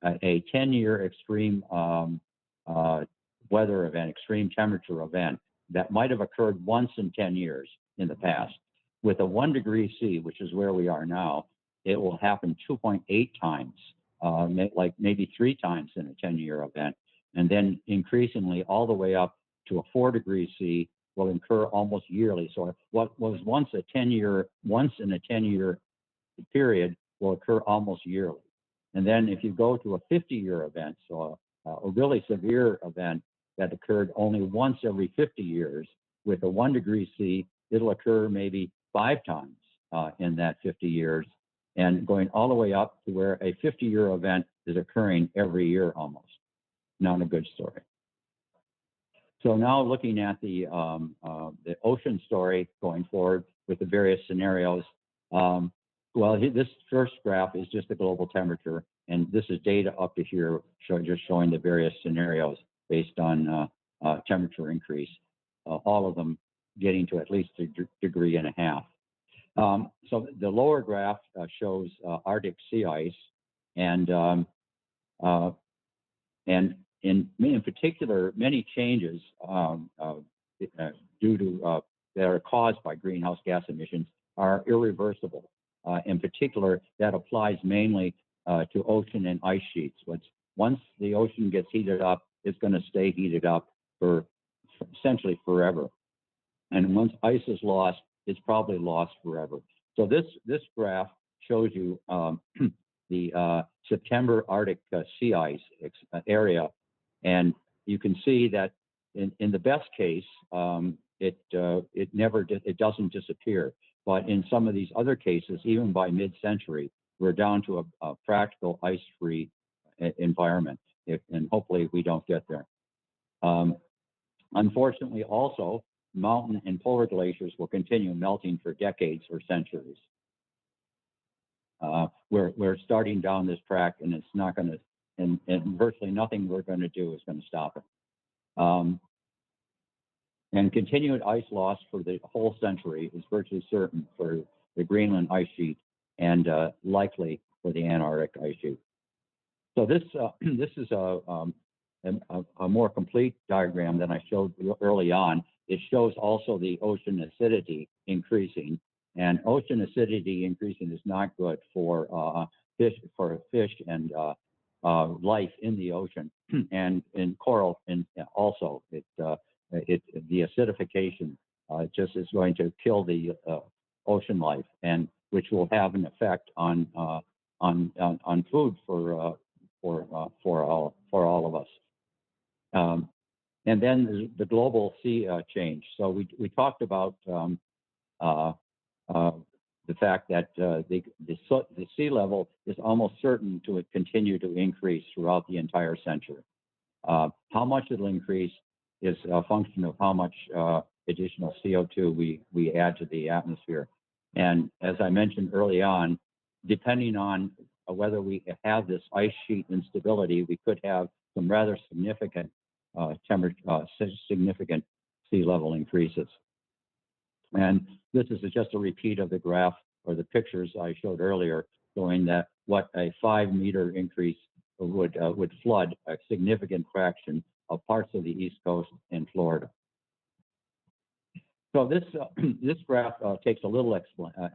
S3: a 10-year extreme weather event, extreme temperature event that might have occurred once in 10 years in the past. With a 1 degree C, which is where we are now, it will happen 2.8 times, like maybe 3 times in a 10-year event. And then increasingly all the way up to a 4 degree C will occur almost yearly. So what was once in a 10-year period will occur almost yearly. And then if you go to a 50-year event, so a really severe event that occurred only once every 50 years, with a 1 degree C, it'll occur maybe 5 times in that 50 years, and going all the way up to where a 50-year event is occurring every year almost. Not a good story. So now looking at the ocean story going forward with the various scenarios. This first graph is just the global temperature, and this is data up to here, just showing the various scenarios based on temperature increase, all of them getting to at least 1.5 degrees. So the lower graph shows Arctic sea ice, and in particular, many changes that are caused by greenhouse gas emissions are irreversible. In particular, that applies mainly to ocean and ice sheets. Once the ocean gets heated up, it's going to stay heated up for essentially forever. And once ice is lost, it's probably lost forever. So this graph shows you the September Arctic sea ice area, and you can see that in the best case, it doesn't disappear. But in some of these other cases, even by mid-century, we're down to a practical ice-free environment, and hopefully we don't get there. Unfortunately, also, mountain and polar glaciers will continue melting for decades or centuries. We're starting down this track, and it's not going to, and virtually nothing we're going to do is going to stop it. And continued ice loss for the whole century is virtually certain for the Greenland ice sheet and likely for the Antarctic ice sheet. So this is a more complete diagram than I showed early on. It shows also the ocean acidity increasing, and ocean acidity increasing is not good for fish and life in the ocean, and in coral, and also the acidification just is going to kill the ocean life, and which will have an effect on food for all of us. And then the global sea change. So we talked about the fact that the sea level is almost certain to continue to increase throughout the entire century. How much it'll increase is a function of how much additional CO2 we add to the atmosphere. And as I mentioned early on, depending on whether we have this ice sheet instability, we could have some rather significant significant sea level increases. And this is just a repeat of the graph or the pictures I showed earlier, showing that what a 5-meter increase would flood a significant fraction of parts of the East Coast and Florida. So this graph takes a little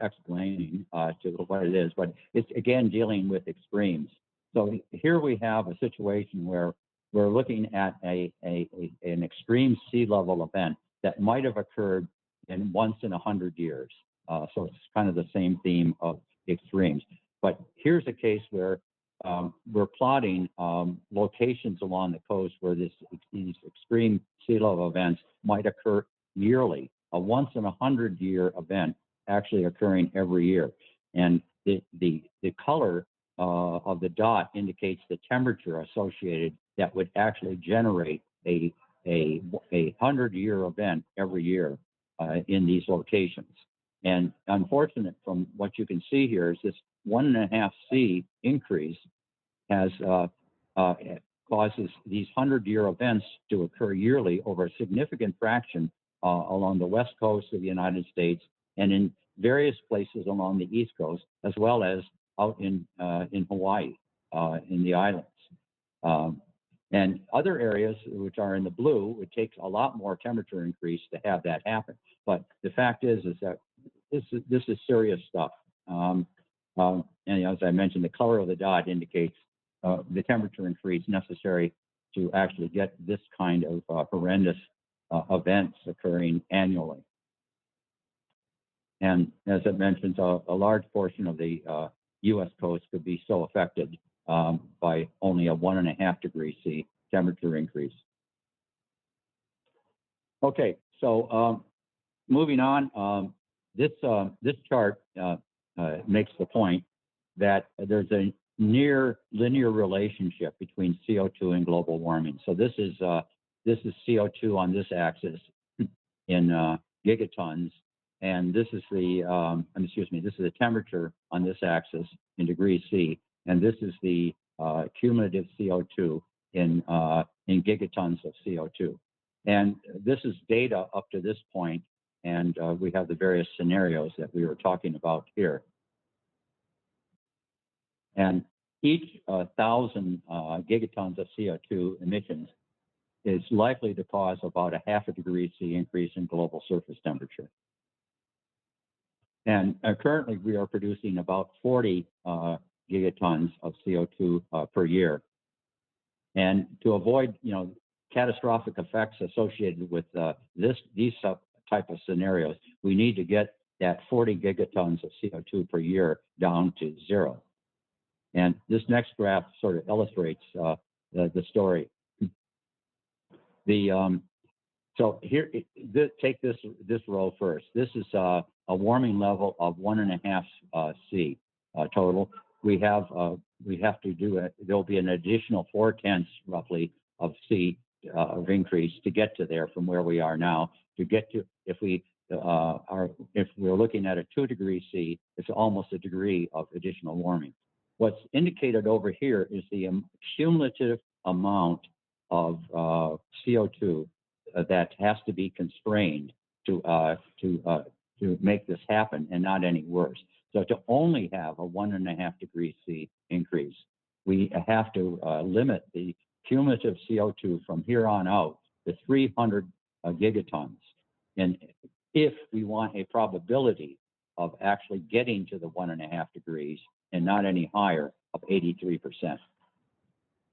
S3: explaining to what it is, but it's again dealing with extremes. So here we have a situation where we're looking at an extreme sea level event that might have occurred once in 100 years. So it's kind of the same theme of extremes. But here's a case where we're plotting locations along the coast where these extreme sea level events might occur yearly, a once in 100-year event actually occurring every year. And the color of the dot indicates the temperature associated that would actually generate a 100-year event every year in these locations. And unfortunate from what you can see here is this 1.5 C increase has causes these 100-year events to occur yearly over a significant fraction along the west coast of the United States and in various places along the east coast, as well as out in Hawaii, in the islands. And other areas which are in the blue, it takes a lot more temperature increase to have that happen. But the fact is that this is serious stuff. And as I mentioned, the color of the dot indicates the temperature increase necessary to actually get this kind of horrendous events occurring annually. And as I mentioned, a large portion of the U.S. coast could be so affected by only a 1.5 degree C temperature increase. Okay, so moving on, this chart makes the point that there's a near linear relationship between CO2 and global warming. So this is CO2 on this axis in gigatons, and this is the this is the temperature on this axis in degrees C, and this is the cumulative CO2 in gigatons of CO2. And this is data up to this point, and we have the various scenarios that we were talking about here. And each 1,000 gigatons of CO2 emissions is likely to cause about a 0.5 degree C increase in global surface temperature. And currently we are producing about 40 gigatons of CO2 per year. And to avoid, catastrophic effects associated with these type of scenarios, we need to get that 40 gigatons of CO2 per year down to 0. And this next graph sort of illustrates the story. So here, take this row first. This is a warming level of 1.5 C total. We have to do it. There'll be an additional 0.4 roughly of C of increase to get to there from where we are now. To get to, if we're looking at a 2 degree C, it's almost a degree of additional warming. What's indicated over here is the cumulative amount of CO2 that has to be constrained to make this happen and not any worse. So to only have a 1.5 degree C increase, we have to limit the cumulative CO2 from here on out to 300 gigatons. And if we want a probability of actually getting to the 1.5 degrees and not any higher, of 83%.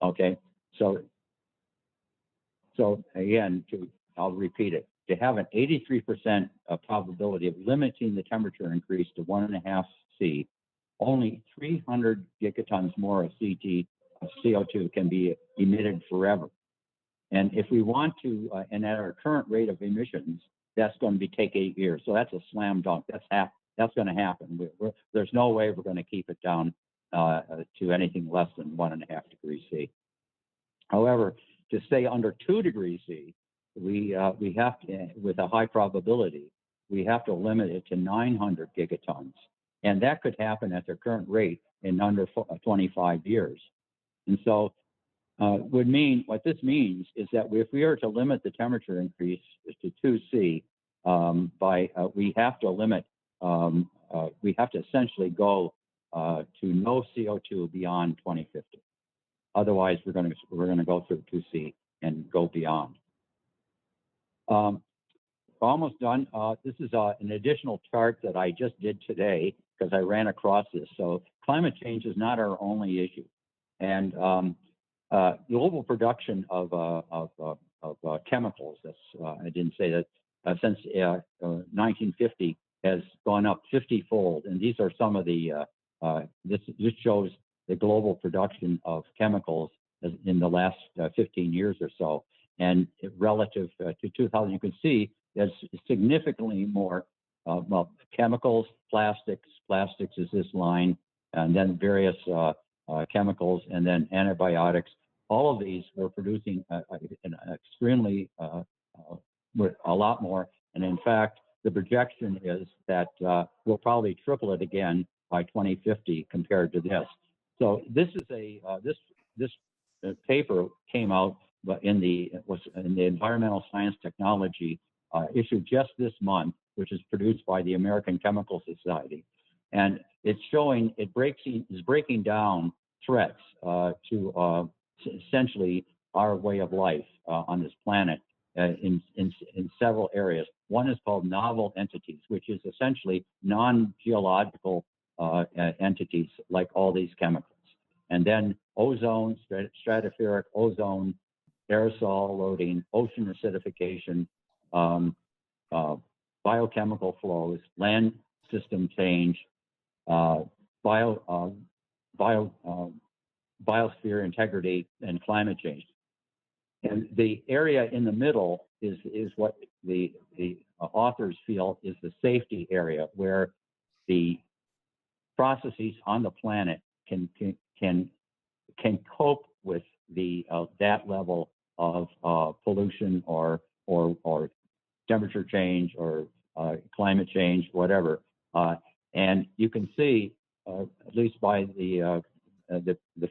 S3: Okay, so again, I'll repeat it. To have an 83% probability of limiting the temperature increase to 1.5 C, only 300 gigatons more of CO2 can be emitted forever. And if we want to, and at our current rate of emissions, that's going to take 8 years. So that's a slam dunk. That's going to happen. There's no way we're going to keep it down to anything less than 1.5 degrees C. However, to stay under 2 degrees C, we have to, with a high probability, we have to limit it to 900 gigatons. And that could happen at their current rate in under 25 years. And so what this means is that if we are to limit the temperature increase to 2 C, we have to limit, we have to essentially go to no CO2 beyond 2050. Otherwise, we're going to go through 2 C and go beyond. Almost done. This is an additional chart that I just did today because I ran across this. So climate change is not our only issue, and global production of chemicals. I didn't say that since 1950 has gone up 50-fold, and these are some of the. This shows the global production of chemicals in the last 15 years or so. And relative to 2000, you can see there's significantly more chemicals, plastics. Plastics is this line, and then various chemicals, and then antibiotics. All of these were producing an extremely, a lot more. And in fact, the projection is that we'll probably triple it again by 2050 compared to this. So this is this paper came out in the Environmental Science Technology issue just this month, which is produced by the American Chemical Society, and it's showing is breaking down threats to essentially our way of life on this planet in several areas. One is called novel entities, which is essentially non-geological entities like all these chemicals. And then ozone, stratospheric ozone, aerosol loading, ocean acidification, biochemical flows, land system change, biosphere integrity, and climate change. And the area in the middle is what the authors feel is the safety area, where the processes on the planet can cope with that level of pollution or temperature change or climate change, whatever. And you can see, at least by the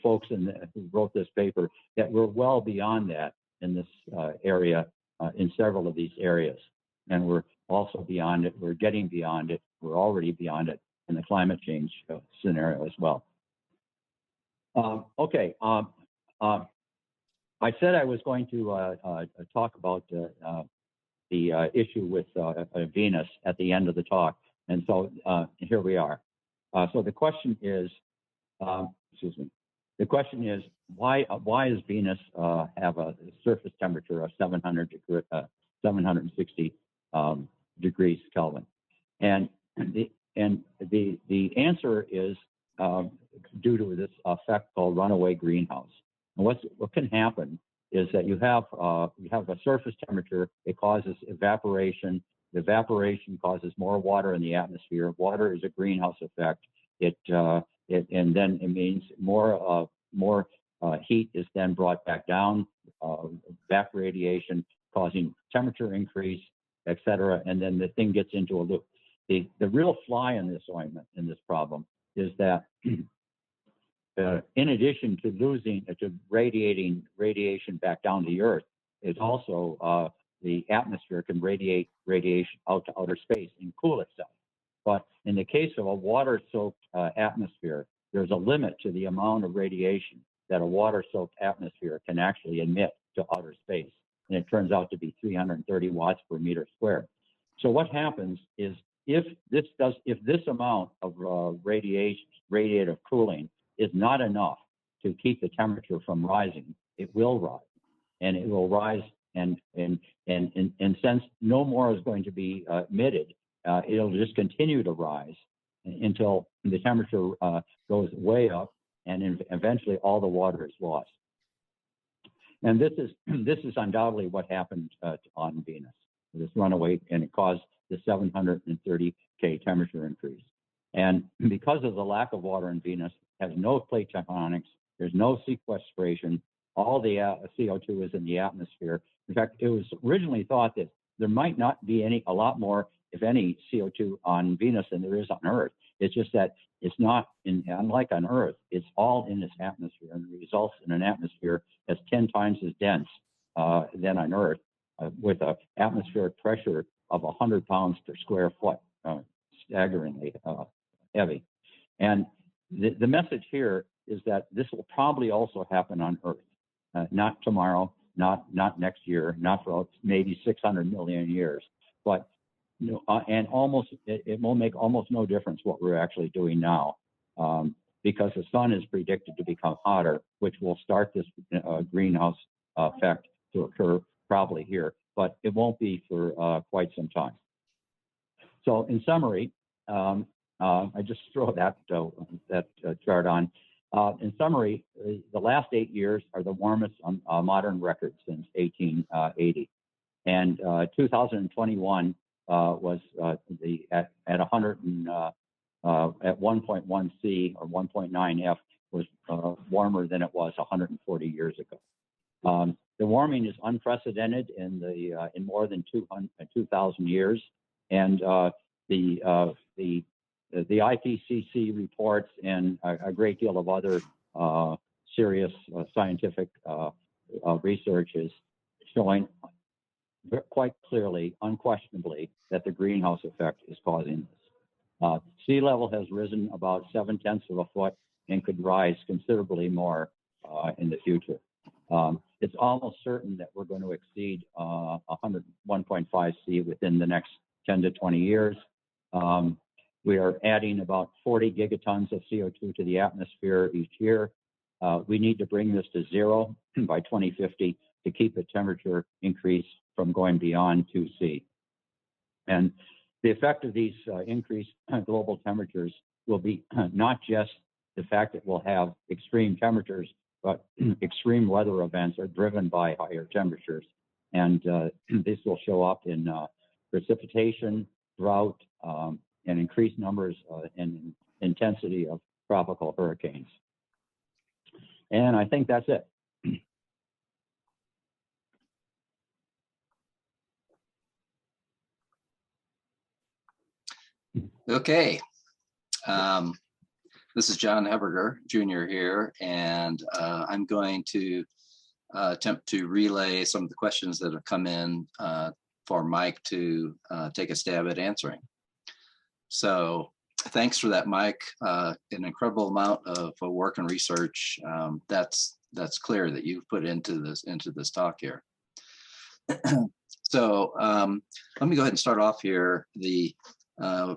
S3: folks who wrote this paper, that we're well beyond that in this area, in several of these areas. And we're also beyond it. We're getting beyond it. We're already beyond it in the climate change scenario as well. Okay. I said I was going to talk about the issue with Venus at the end of the talk. And so here we are. So the question is, the question is, why does Venus have a surface temperature of 760 degrees Kelvin? And the answer is due to this effect called runaway greenhouse. And what can happen is that you have a surface temperature. It causes evaporation. The evaporation causes more water in the atmosphere. Water is a greenhouse effect. And then it means more heat is then brought back down, back radiation, causing temperature increase, etc. And then the thing gets into a loop. The real fly in this ointment, in this problem, is that in addition to radiating radiation back down to the Earth, is also the atmosphere can radiate radiation out to outer space and cool itself. But in the case of a water-soaked atmosphere, there's a limit to the amount of radiation that a water-soaked atmosphere can actually emit to outer space. And it turns out to be 330 watts per meter squared. So what happens is if this amount of radiative cooling is not enough to keep the temperature from rising, it will rise. And it will rise, and since no more is going to be emitted, it'll just continue to rise until the temperature goes way up, and eventually all the water is lost. And this is undoubtedly what happened on Venus, this runaway, and it caused the 730 K temperature increase. And because of the lack of water in Venus, it has no plate tectonics, there's no sequestration, all the CO2 is in the atmosphere. In fact, it was originally thought that there might not be a lot more, if any, CO2 on Venus than there is on Earth. It's just that it's not, unlike on Earth, it's all in this atmosphere, and it results in an atmosphere that's 10 times as dense than on Earth, with an atmospheric pressure of 100 pounds per square foot, staggeringly heavy. And the message here is that this will probably also happen on Earth, not tomorrow, not next year, not for maybe 600 million years, but and it will make almost no difference what we're actually doing now, because the sun is predicted to become hotter, which will start this greenhouse effect to occur probably here, but it won't be for quite some time. So in summary, I just throw that chart on. In summary, the last 8 years are the warmest on modern record since 1880, and 2021 was at 100 at 1.1 C or 1.9 F was warmer than it was 140 years ago. The warming is unprecedented in more than 2,000 years, and the IPCC reports and a great deal of other serious scientific research is showing quite clearly, unquestionably, that the greenhouse effect is causing this. Sea level has risen about 0.7 of a foot and could rise considerably more in the future. It's almost certain that we're going to exceed 101.5 C within the next 10 to 20 years. We are adding about 40 gigatons of CO2 to the atmosphere each year. We need to bring this to zero by 2050 to keep the temperature increase from going beyond 2 C. And the effect of these increased global temperatures will be not just the fact that we'll have extreme temperatures, but extreme weather events are driven by higher temperatures. And this will show up in precipitation, drought, and increased numbers and intensity of tropical hurricanes. And I think that's it.
S4: Okay. This is John Heberger, Jr. here, and I'm going to attempt to relay some of the questions that have come in for Mike to take a stab at answering. So thanks for that, Mike. An incredible amount of work and research that's clear that you've put into this talk here. So let me go ahead and start off here. The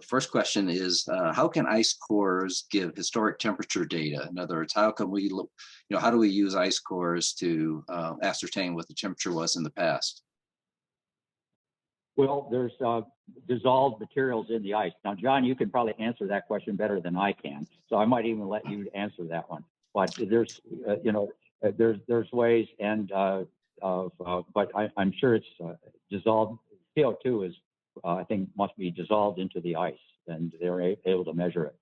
S4: first question is, how can ice cores give historic temperature data? In other words, how can we, how do we use ice cores to ascertain what the temperature was in the past?
S3: Well, there's dissolved materials in the ice. Now, John, you can probably answer that question better than I can, so I might even let you answer that one. But there's, there's ways, and but I'm sure it's dissolved. CO2 is, I think, must be dissolved into the ice, and they're able to measure it.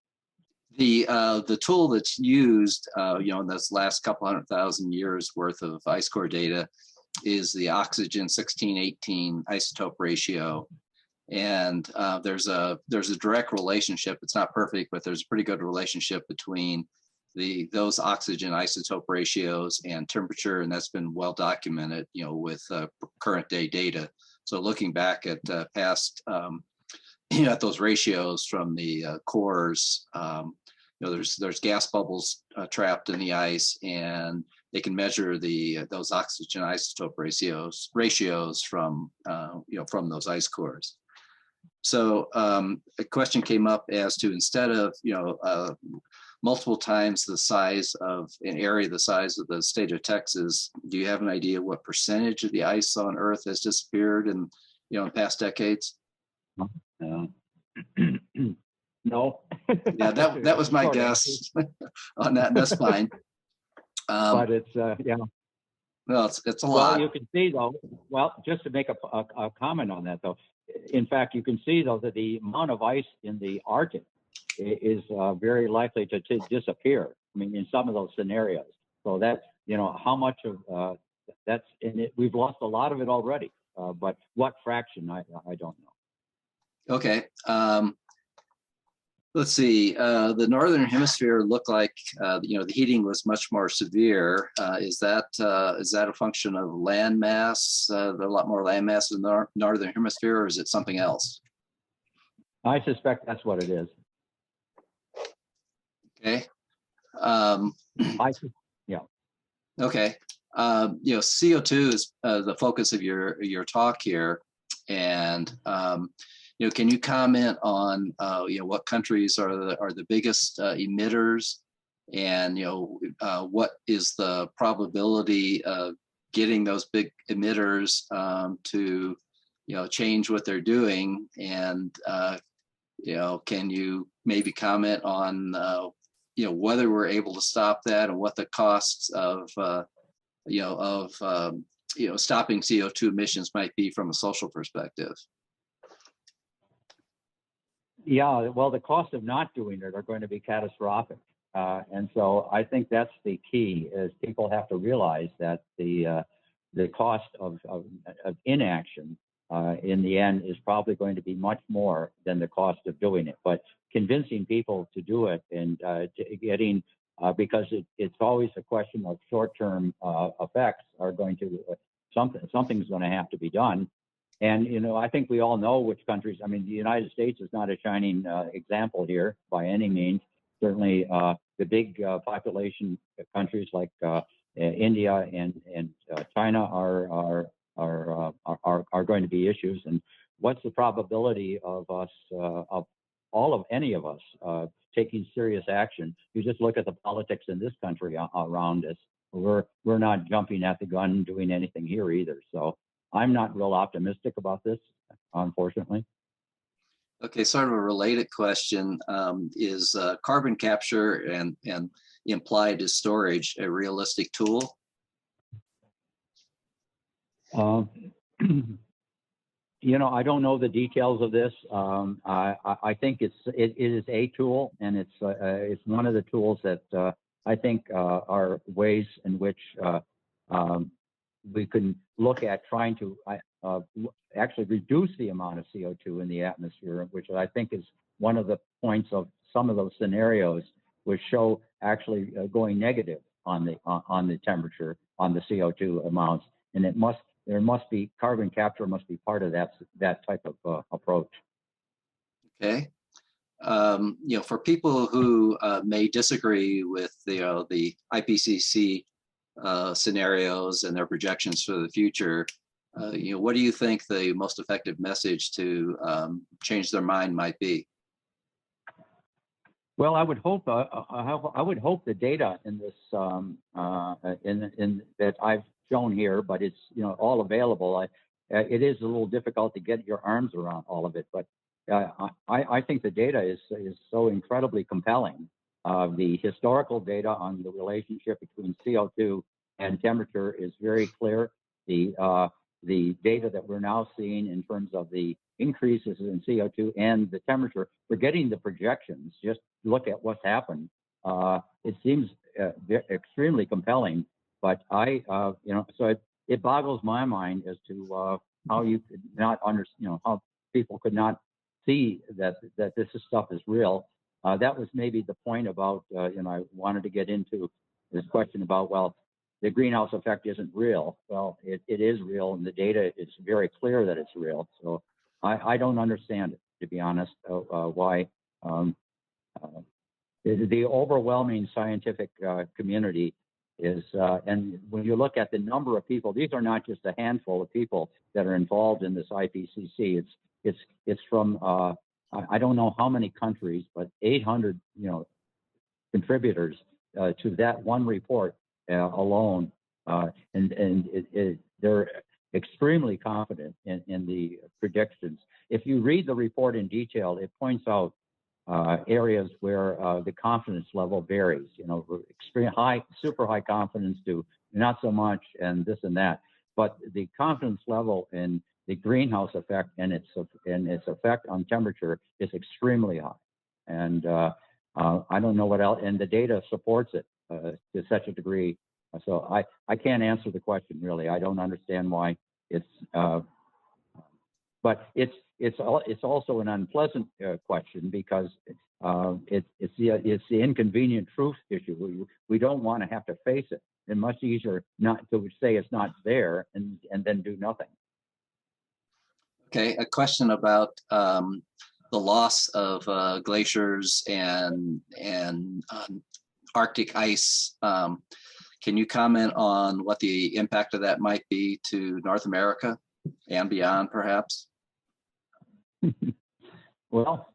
S4: The tool that's used, in this last couple 100,000 years worth of ice core data is the oxygen 1618 isotope ratio. And there's a direct relationship. It's not perfect, but there's a pretty good relationship between those oxygen isotope ratios and temperature, and that's been well documented, with current day data. So looking back at past, at those ratios from the cores, there's gas bubbles trapped in the ice, and they can measure those oxygen isotope ratios from from those ice cores. So a question came up as to, instead of multiple times the size of an area the size of the state of Texas, do you have an idea what percentage of the ice on Earth has disappeared in in past decades?
S3: No.
S4: Yeah, that was my guess on that. And that's fine.
S3: But it's yeah.
S4: Well, it's a lot.
S3: Well, you can see though. Well, just to make a comment on that though, in fact, you can see though that the amount of ice in the Arctic is very likely to disappear. I mean, in some of those scenarios. So that's how much of that's in it. We've lost a lot of it already, but what fraction I don't know.
S4: Okay. Let's see. The northern hemisphere looked like the heating was much more severe. Is that a function of land mass? There are a lot more land mass in the northern hemisphere, or is it something else?
S3: I suspect that's what it is.
S4: Okay.
S3: Yeah.
S4: Okay. CO2 is the focus of your talk here, and can you comment on what countries are the biggest emitters, and what is the probability of getting those big emitters to change what they're doing, and can you maybe comment on whether we're able to stop that, and what the costs of stopping CO2 emissions might be from a social perspective?
S3: Yeah, well, the cost of not doing it are going to be catastrophic. And so I think that's the key, is people have to realize that the cost of inaction in the end is probably going to be much more than the cost of doing it. But convincing people to do it and getting, because it's always a question of short-term effects are going to, something's going to have to be done. And, you know, I think we all know which countries, I mean, the United States is not a shining example here by any means. Certainly the big population countries like India and China are going to be issues. And what's the probability of us, of any of us taking serious action? You just look at the politics in this country around us. We're not jumping at the gun doing anything here either. So I'm not real optimistic about this, unfortunately.
S4: Okay, sort of a related question, is carbon capture and implied as storage a realistic tool?
S3: You know, I don't know the details of this. I think it is a tool, and it's one of the tools that I think are ways in which we can look at trying to actually reduce the amount of CO2 in the atmosphere, which I think is one of the points of some of those scenarios, which show actually going negative on the temperature, on the CO2 amounts, and there must be carbon capture must be part of that type of approach. Okay.
S4: You know, for people who may disagree with the IPCC scenarios and their projections for the future, you know, what do you think the most effective message to change their mind might be?
S3: Well, I would hope the data in this in that I've shown here, but it's, you know, all available. It is a little difficult to get your arms around all of it, but I think the data is so incredibly compelling. The historical data on the relationship between CO2 and temperature is very clear. The data that we're now seeing in terms of the increases in CO2 and the temperature, forgetting the projections, just look at what's happened. It seems extremely compelling, but you know, so it boggles my mind as to how you could not understand, you know, how people could not see that this stuff is real. That was maybe the point about, you know, I wanted to get into this question about, well, the greenhouse effect isn't real. Well, it is real, and the data is very clear that it's real. So I don't understand it, to be honest, why the overwhelming scientific community is, and when you look at the number of people, these are not just a handful of people that are involved in this IPCC. It's from I don't know how many countries, but 800, you know, contributors to that one report alone, and they're extremely confident in the predictions. If you read the report in detail, it points out areas where the confidence level varies. You know, extreme high, super high confidence to not so much, and this and that. But the confidence level in the greenhouse effect and its effect on temperature is extremely high. And I don't know what else, and the data supports it to such a degree. So I can't answer the question, really. I don't understand why it's, but it's also an unpleasant question, because it's the inconvenient truth issue. We don't want to have to face it. It's much easier not to say it's not there and then do nothing.
S4: Okay, a question about the loss of glaciers and Arctic ice. Can you comment on what the impact of that might be to North America and beyond, perhaps?
S3: Well,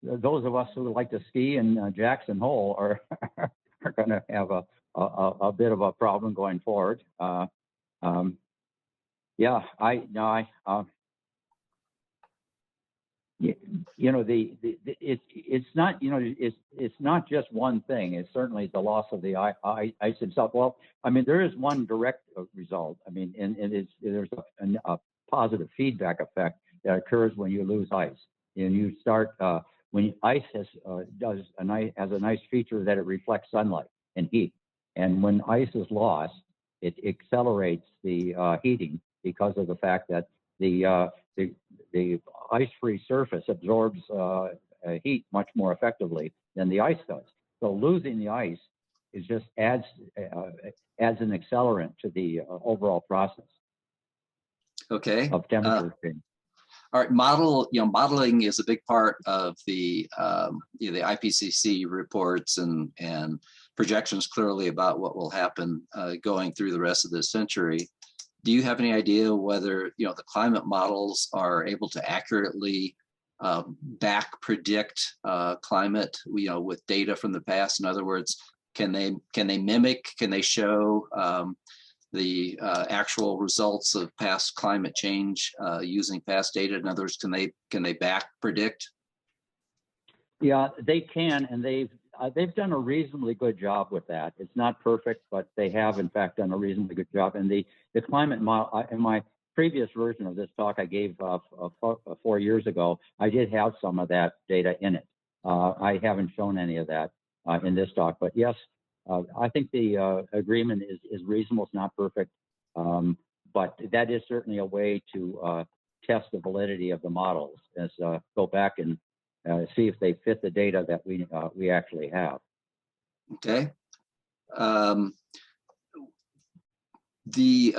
S3: those of us who like to ski in Jackson Hole are going to have a bit of a problem going forward. Yeah, you know, it's not, you know, it's not just one thing. It's certainly the loss of the ice itself. Well, I mean, there is one direct result. I mean, and there's a positive feedback effect that occurs when you lose ice, and you start when ice has a nice feature that it reflects sunlight and heat. And when ice is lost, it accelerates the heating because of the fact that the ice-free surface absorbs heat much more effectively than the ice does. So losing the ice is just adds an accelerant to the overall process.
S4: Okay.
S3: Of temperature change.
S4: All right, modeling is a big part of the the IPCC reports and projections clearly about what will happen going through the rest of this century. Do you have any idea whether the climate models are able to accurately back predict climate with data from the past? In other words, can they mimic? Can they show the actual results of past climate change using past data? In other words, can they back predict?
S3: Yeah, they can, and they've done a reasonably good job with that. It's not perfect, but they have in fact done a reasonably good job. And the climate model in my previous version of this talk I gave 4 years ago, I did have some of that data in it. I haven't shown any of that in this talk, but yes. I think the agreement is reasonable. It's not perfect, but that is certainly a way to test the validity of the models. As go back and see if they fit the data that we actually have.
S4: Okay. The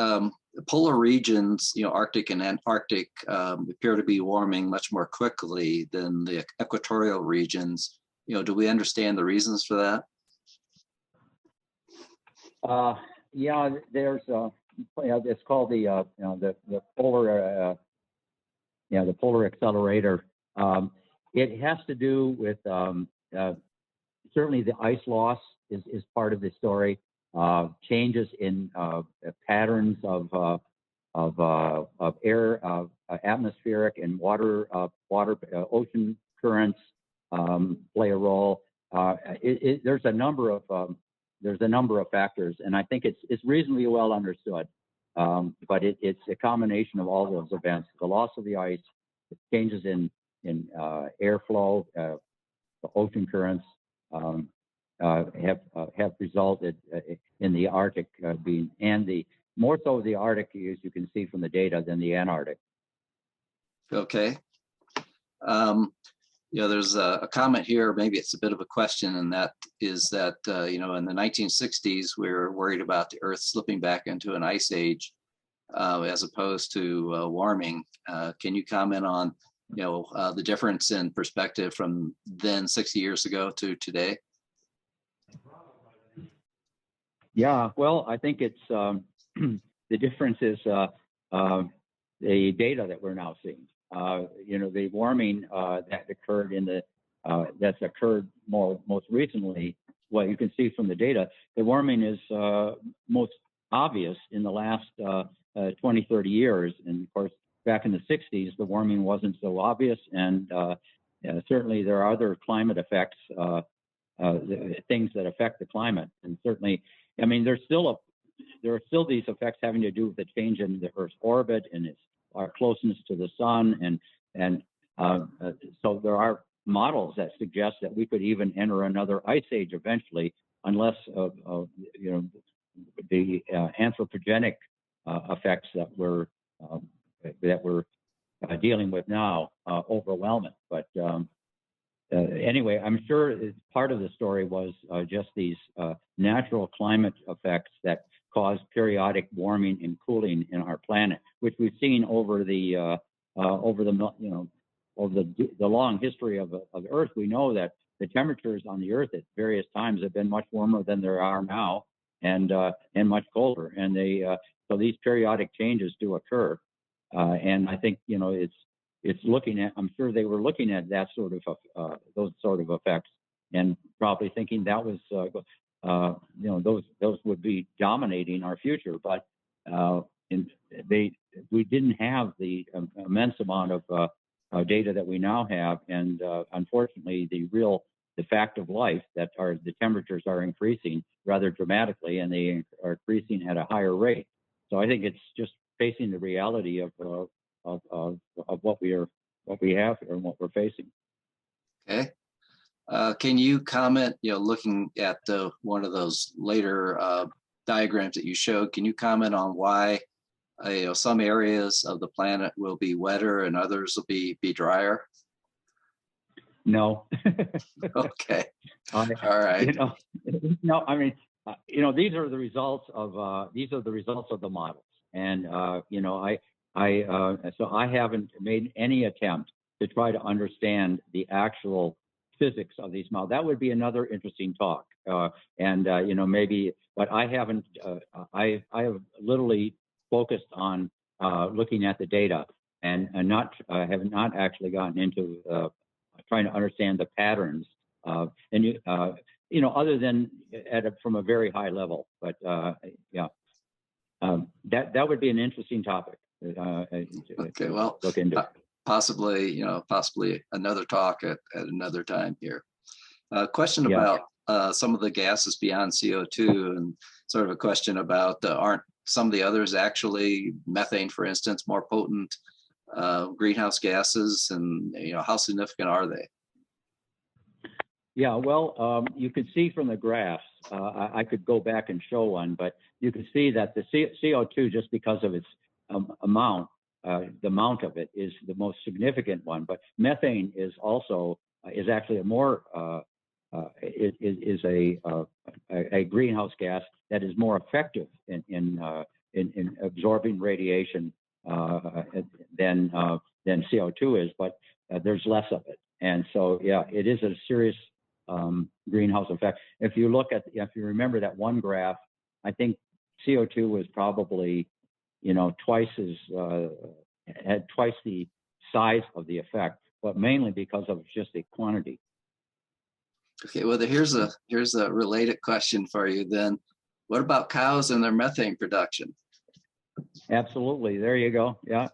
S4: polar regions, Arctic and Antarctic, appear to be warming much more quickly than the equatorial regions. Do we understand the reasons for that?
S3: Yeah, there's it's called the polar the polar accelerator. It has to do with certainly the ice loss is part of the story. Changes in patterns of air, atmospheric and water ocean currents play a role. There's a number of factors, and I think it's reasonably well understood. But it's a combination of all those events: the loss of the ice, the changes in airflow, the ocean currents have resulted in the Arctic being, and more so the Arctic, as you can see from the data, than the Antarctic.
S4: Okay. There's a comment here, maybe it's a bit of a question, and that is that, in the 1960s, we were worried about the Earth slipping back into an ice age as opposed to warming. Can you comment on, the difference in perspective from then 60 years ago to today?
S3: Yeah, well, I think it's the difference is the data that we're now seeing. The warming that occurred that's occurred most recently. Well, you can see from the data, the warming is most obvious in the last 20, 30 years. And of course, back in the 60s, the warming wasn't so obvious. And certainly there are other climate effects, things that affect the climate. And certainly, I mean, there are still these effects having to do with the change in the Earth's orbit and our closeness to the sun. And so there are models that suggest that we could even enter another ice age eventually, unless the anthropogenic effects that we're dealing with now overwhelm it. But anyway, I'm sure part of the story was just these natural climate effects that cause periodic warming and cooling in our planet, which we've seen over the long history of the Earth. We know that the temperatures on the Earth at various times have been much warmer than there are now, and much colder. And so these periodic changes do occur. And I think it's looking at. I'm sure they were looking at that sort of those sort of effects, and probably thinking that was those would be dominating our future. But we didn't have the immense amount of data that we now have, and unfortunately, the fact of life that the temperatures are increasing rather dramatically, and they are increasing at a higher rate. So I think it's just facing the reality of what we have here and what we're facing.
S4: Okay. Can you comment, looking at one of those later diagrams that you showed, can you comment on why some areas of the planet will be wetter and others will be drier?
S3: No.
S4: Okay.
S3: All
S4: right.
S3: No, I mean, these are the results of the models, and so I haven't made any attempt to try to understand the actual physics of these models. That would be another interesting talk, maybe, but I haven't. I have literally focused on looking at the data and have not actually gotten into trying to understand the patterns other than from a very high level. But that would be an interesting topic.
S4: Okay, well,
S3: look into.
S4: Possibly another talk at another time here. Question about some of the gases beyond CO2, and sort of a question about aren't some of the others actually, methane, for instance, more potent greenhouse gases, and how significant are they?
S3: Yeah, well, you could see from the graphs, I could go back and show one, but you can see that the CO2, just because of its amount, the amount of it is the most significant one, but methane is actually a more, is a greenhouse gas that is more effective in absorbing radiation than CO2 is, but there's less of it. And so, yeah, it is a serious greenhouse effect. If you remember that one graph, I think CO2 was probably, had twice the size of the effect, but mainly because of just the quantity.
S4: Okay, well, here's a related question for you then. What about cows and their methane production?
S3: Absolutely, there you go. Yeah.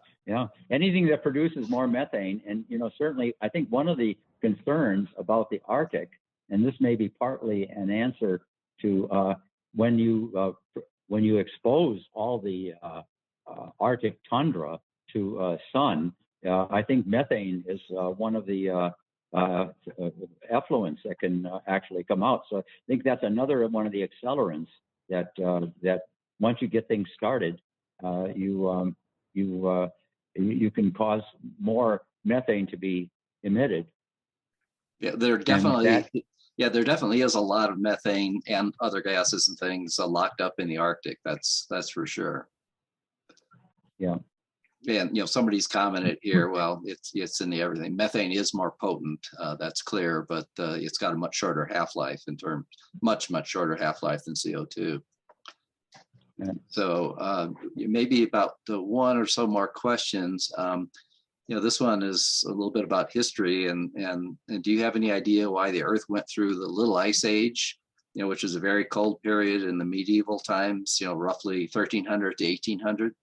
S3: Anything that produces more methane, and certainly, I think one of the concerns about the Arctic, and this may be partly an answer to when you expose all the Arctic tundra to sun, I think methane is one of the effluents that can actually come out. So I think that's another one of the accelerants that once you get things started, you can cause more methane to be emitted.
S4: Yeah, there definitely is a lot of methane and other gases and things locked up in the Arctic. That's for sure.
S3: Yeah.
S4: And somebody's commented here. Well, it's in the everything. Methane is more potent. That's clear, but it's got a much shorter half-life much shorter half-life than CO2.
S3: Yeah.
S4: So maybe about one or so more questions. This one is a little bit about history, and do you have any idea why the Earth went through the Little Ice Age, which is a very cold period in the medieval times, roughly 1300 to 1800?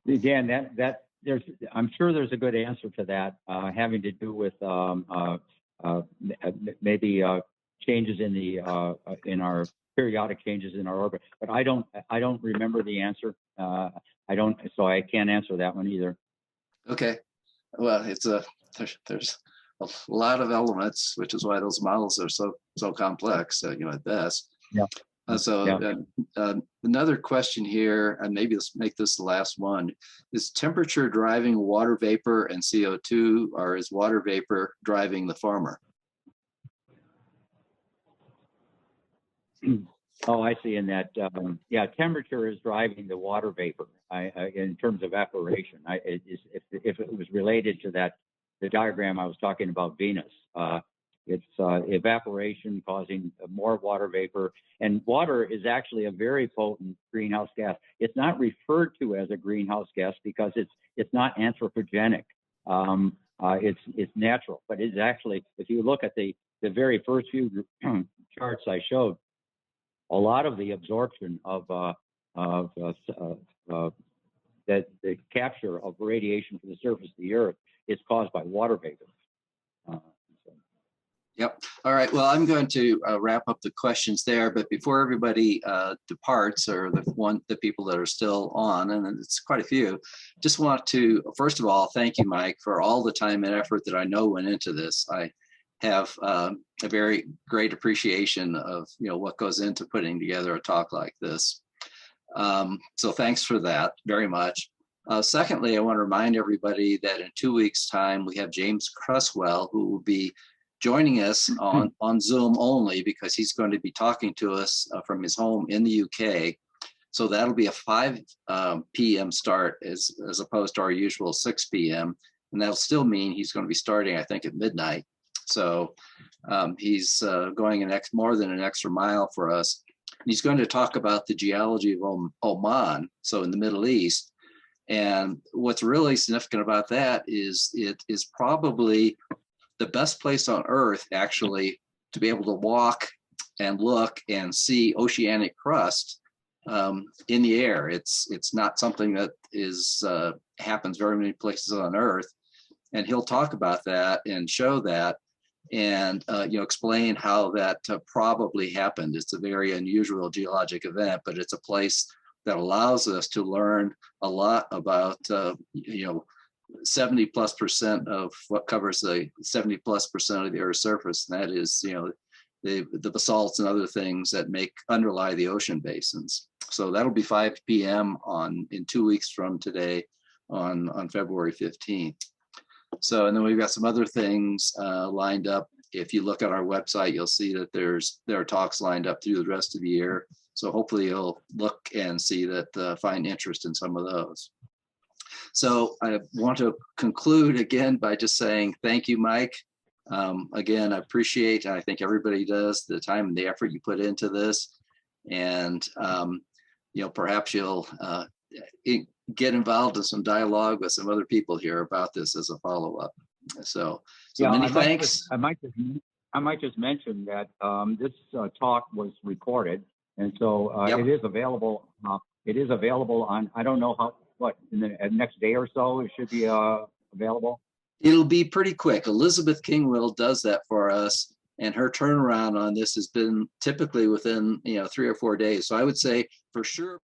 S3: Again, I'm sure there's a good answer to that, having to do with maybe changes in our periodic changes in our orbit, but I don't remember the answer. So I can't answer that one either. Okay.
S4: Well, there's a lot of elements, which is why those models are so complex, at best.
S3: Yeah.
S4: Another question here, and maybe let's make this the last one: is temperature driving water vapor and CO2, or is water vapor driving the former?
S3: Oh, I see. In that, temperature is driving the water vapor. In terms of evaporation, if it was related to the diagram I was talking about Venus, it's evaporation causing more water vapor, and water is actually a very potent greenhouse gas. It's not referred to as a greenhouse gas because it's not anthropogenic. It's natural, but it's actually, if you look at the very first few charts I showed, a lot of the absorption of the capture of radiation from the surface of the Earth is caused by water vapor.
S4: Yep. All right. Well, I'm going to wrap up the questions there, but before everybody departs, or the people that are still on, and it's quite a few, just want to first of all thank you, Mike, for all the time and effort that I know went into this. I have a very great appreciation of what goes into putting together a talk like this. So thanks for that very much. Secondly, I want to remind everybody that in 2 weeks' time we have James Cresswell, who will be joining us on Zoom only, because he's going to be talking to us from his home in the UK. So that'll be a 5 p.m. start as opposed to our usual 6 p.m. And that'll still mean he's going to be starting, I think, at midnight. So he's going more than an extra mile for us. And he's going to talk about the geology of Oman, so in the Middle East. And what's really significant about that is it is probably the best place on Earth, actually, to be able to walk and look and see oceanic crust in the air. It's not something that happens very many places on Earth, and he'll talk about that and show that, and explain how that probably happened. It's a very unusual geologic event, but it's a place that allows us to learn a lot about 70+% of what covers the 70+% of the Earth's surface, and that is, the basalts and other things that underlie the ocean basins. So that'll be 5 p.m. in 2 weeks from today, on February 15th. So, and then we've got some other things lined up. If you look at our website, you'll see that there are talks lined up through the rest of the year. So hopefully you'll look and see that, find interest in some of those. So I want to conclude again by just saying thank you, Mike. Again, I appreciate, and I think everybody does, the time and the effort you put into this. And, perhaps you'll get involved in some dialogue with some other people here about this as a follow-up. So yeah, many thanks.
S3: I might just mention that this talk was recorded, and so
S4: Yep.
S3: it is available. It is available on, I don't know in the next day or so it should be available.
S4: It'll be pretty quick. Elizabeth Kingwill does that for us, and her turnaround on this has been typically within 3 or 4 days. So I would say for sure.